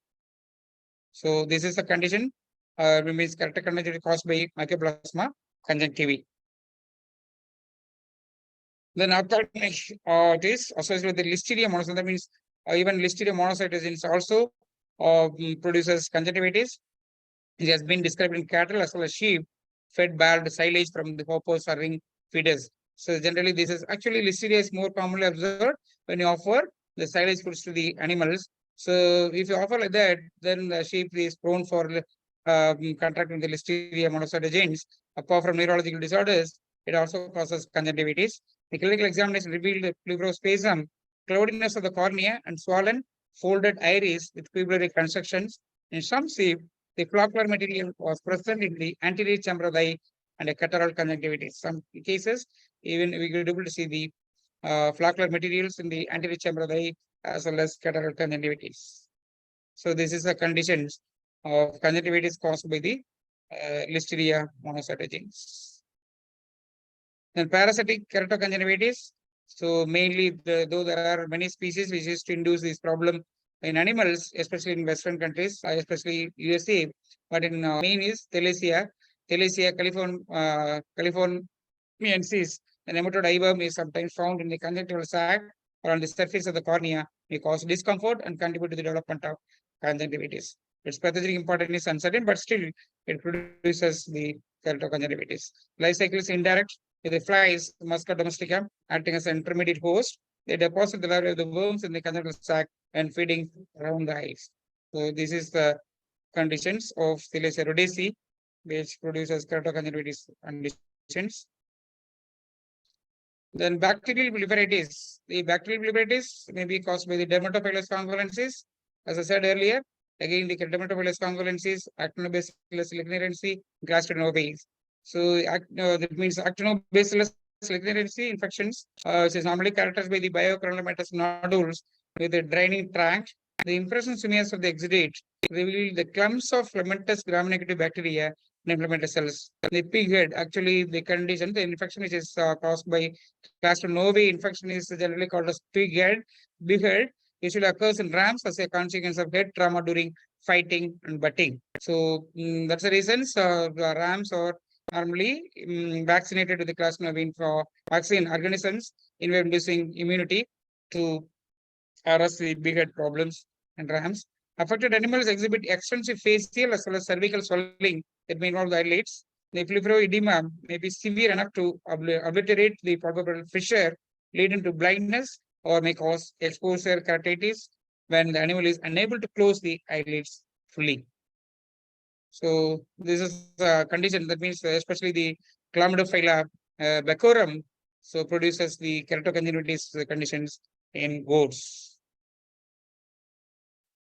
So this is the condition, means keratoconjunctivitis caused by Mycoplasma conjunctivae. Then ophthalmic it is associated with the Listeria monocyte. That means even Listeria monocytogenes also produces conjunctivitis. It has been described in cattle as well as sheep fed bald silage from the hoppers or ring feeders. So generally, this is actually Listeria is more commonly observed when you offer the silage foods to the animals. So if you offer like that, then the sheep is prone for contracting the Listeria monocytogenes. Apart from neurological disorders, it also causes conjunctivitis. The clinical examination revealed blepharospasm, cloudiness of the cornea, and swollen, folded iris with pupillary constructions. In some sheep, the floccular material was present in the anterior chamber of the eye and a catarrhal conjunctivitis. Some cases, even we could able to see the floccular materials in the anterior chamber of the eye as well as catarrhal conjunctivitis. So this is the conditions of conjunctivitis caused by the Listeria monocytogenes. Then parasitic keratoconjunctivitis. So mainly, though there are many species which used to induce this problem in animals, especially in Western countries, especially USA, but in main is Thalacia californiensis. The nematode eyeworm is sometimes found in the conjunctival sac or on the surface of the cornea, may cause discomfort and contribute to the development of conjunctivitis. Its pathogenic importance is uncertain, but still it produces the keratoconjunctivitis. Life cycle is indirect with the flies, Musca domestica, acting as an intermediate host. They deposit the larvae of the worms in the conjunctival sac and feeding around the eyes. So this is the conditions of Thalacia rhodesi, which produces keratoconjunctivitis conditions. Then bacterial proliferatis. The bacterial proliferatis may be caused by the dermatophilus convalescens. As I said earlier, again the dermatophilus convalescens, Actinobacillus ligneriense, Clostridium. So that means Actinobacillus ligneriense infections, which is normally characterized by the biochronomatous nodules with a draining tract. The impression smears of the exudate reveal the clumps of filamentous gram-negative bacteria and inflammatory cells. The pig head, actually the condition, the infection which is caused by Clostridium infection is generally called as pig head. Big head usually occurs in rams as a consequence of head trauma during fighting and butting. So that's the reasons the rams are normally vaccinated with the Clostridium for vaccine organisms in inducing immunity to arrest the big head problems and rams. Affected animals exhibit extensive facial as well as cervical swelling that may involve the eyelids. The edema may be severe enough to obliterate the palpebral fissure, leading to blindness, or may cause exposure keratitis when the animal is unable to close the eyelids fully. So this is a condition that means especially the Chlamydophila bacorum so produces the keratoconjunctivitis conditions in goats.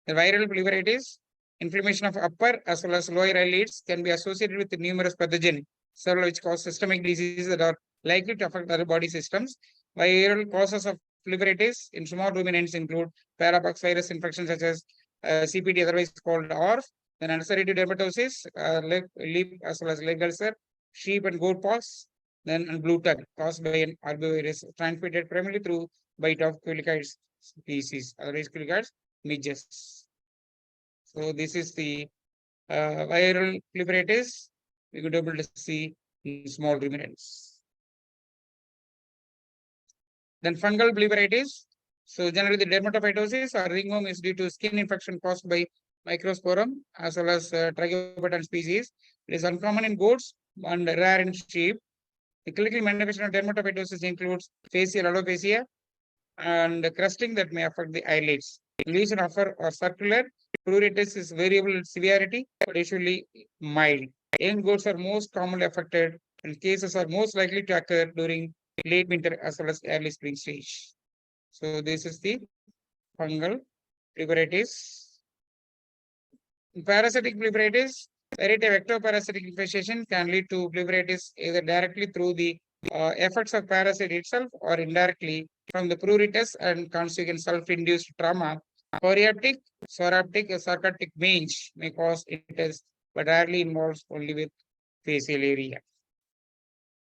The viral proliferatis, inflammation of upper as well as lower eyelids can be associated with numerous pathogens, several which cause systemic diseases that are likely to affect other body systems. Viral causes of proliferatis in small ruminants include parapox virus infections such as CPD, otherwise called ORF, then ulcerative dermatosis, lip as well as leg ulcer, sheep and goat pox, then and blue tongue caused by an arbovirus transmitted primarily through bite of Culicates species, otherwise Culicates midges. So this is the viral proliferatis. We could be able to see in small ruminants. Then fungal proliferatis. So generally the dermatophytosis or ringworm is due to skin infection caused by microsporum as well as trichopaton species. It is uncommon in goats and rare in sheep. The clinical manifestation of dermatophytosis includes facial alopecia and crusting that may affect the eyelids. Lesion offer or circular. Pruritus is variable in severity, but usually mild. Young goats are most commonly affected, and cases are most likely to occur during late winter as well as early spring stage. So this is the fungal proliferatis. Parasitic proliferatis, variety of ectoparasitic infestation can lead to proliferatis either directly through the effects of parasite itself or indirectly from the pruritus and consequent self-induced trauma. Choriaptic, sarcoptic mange may cause it, but rarely involves only with facial area.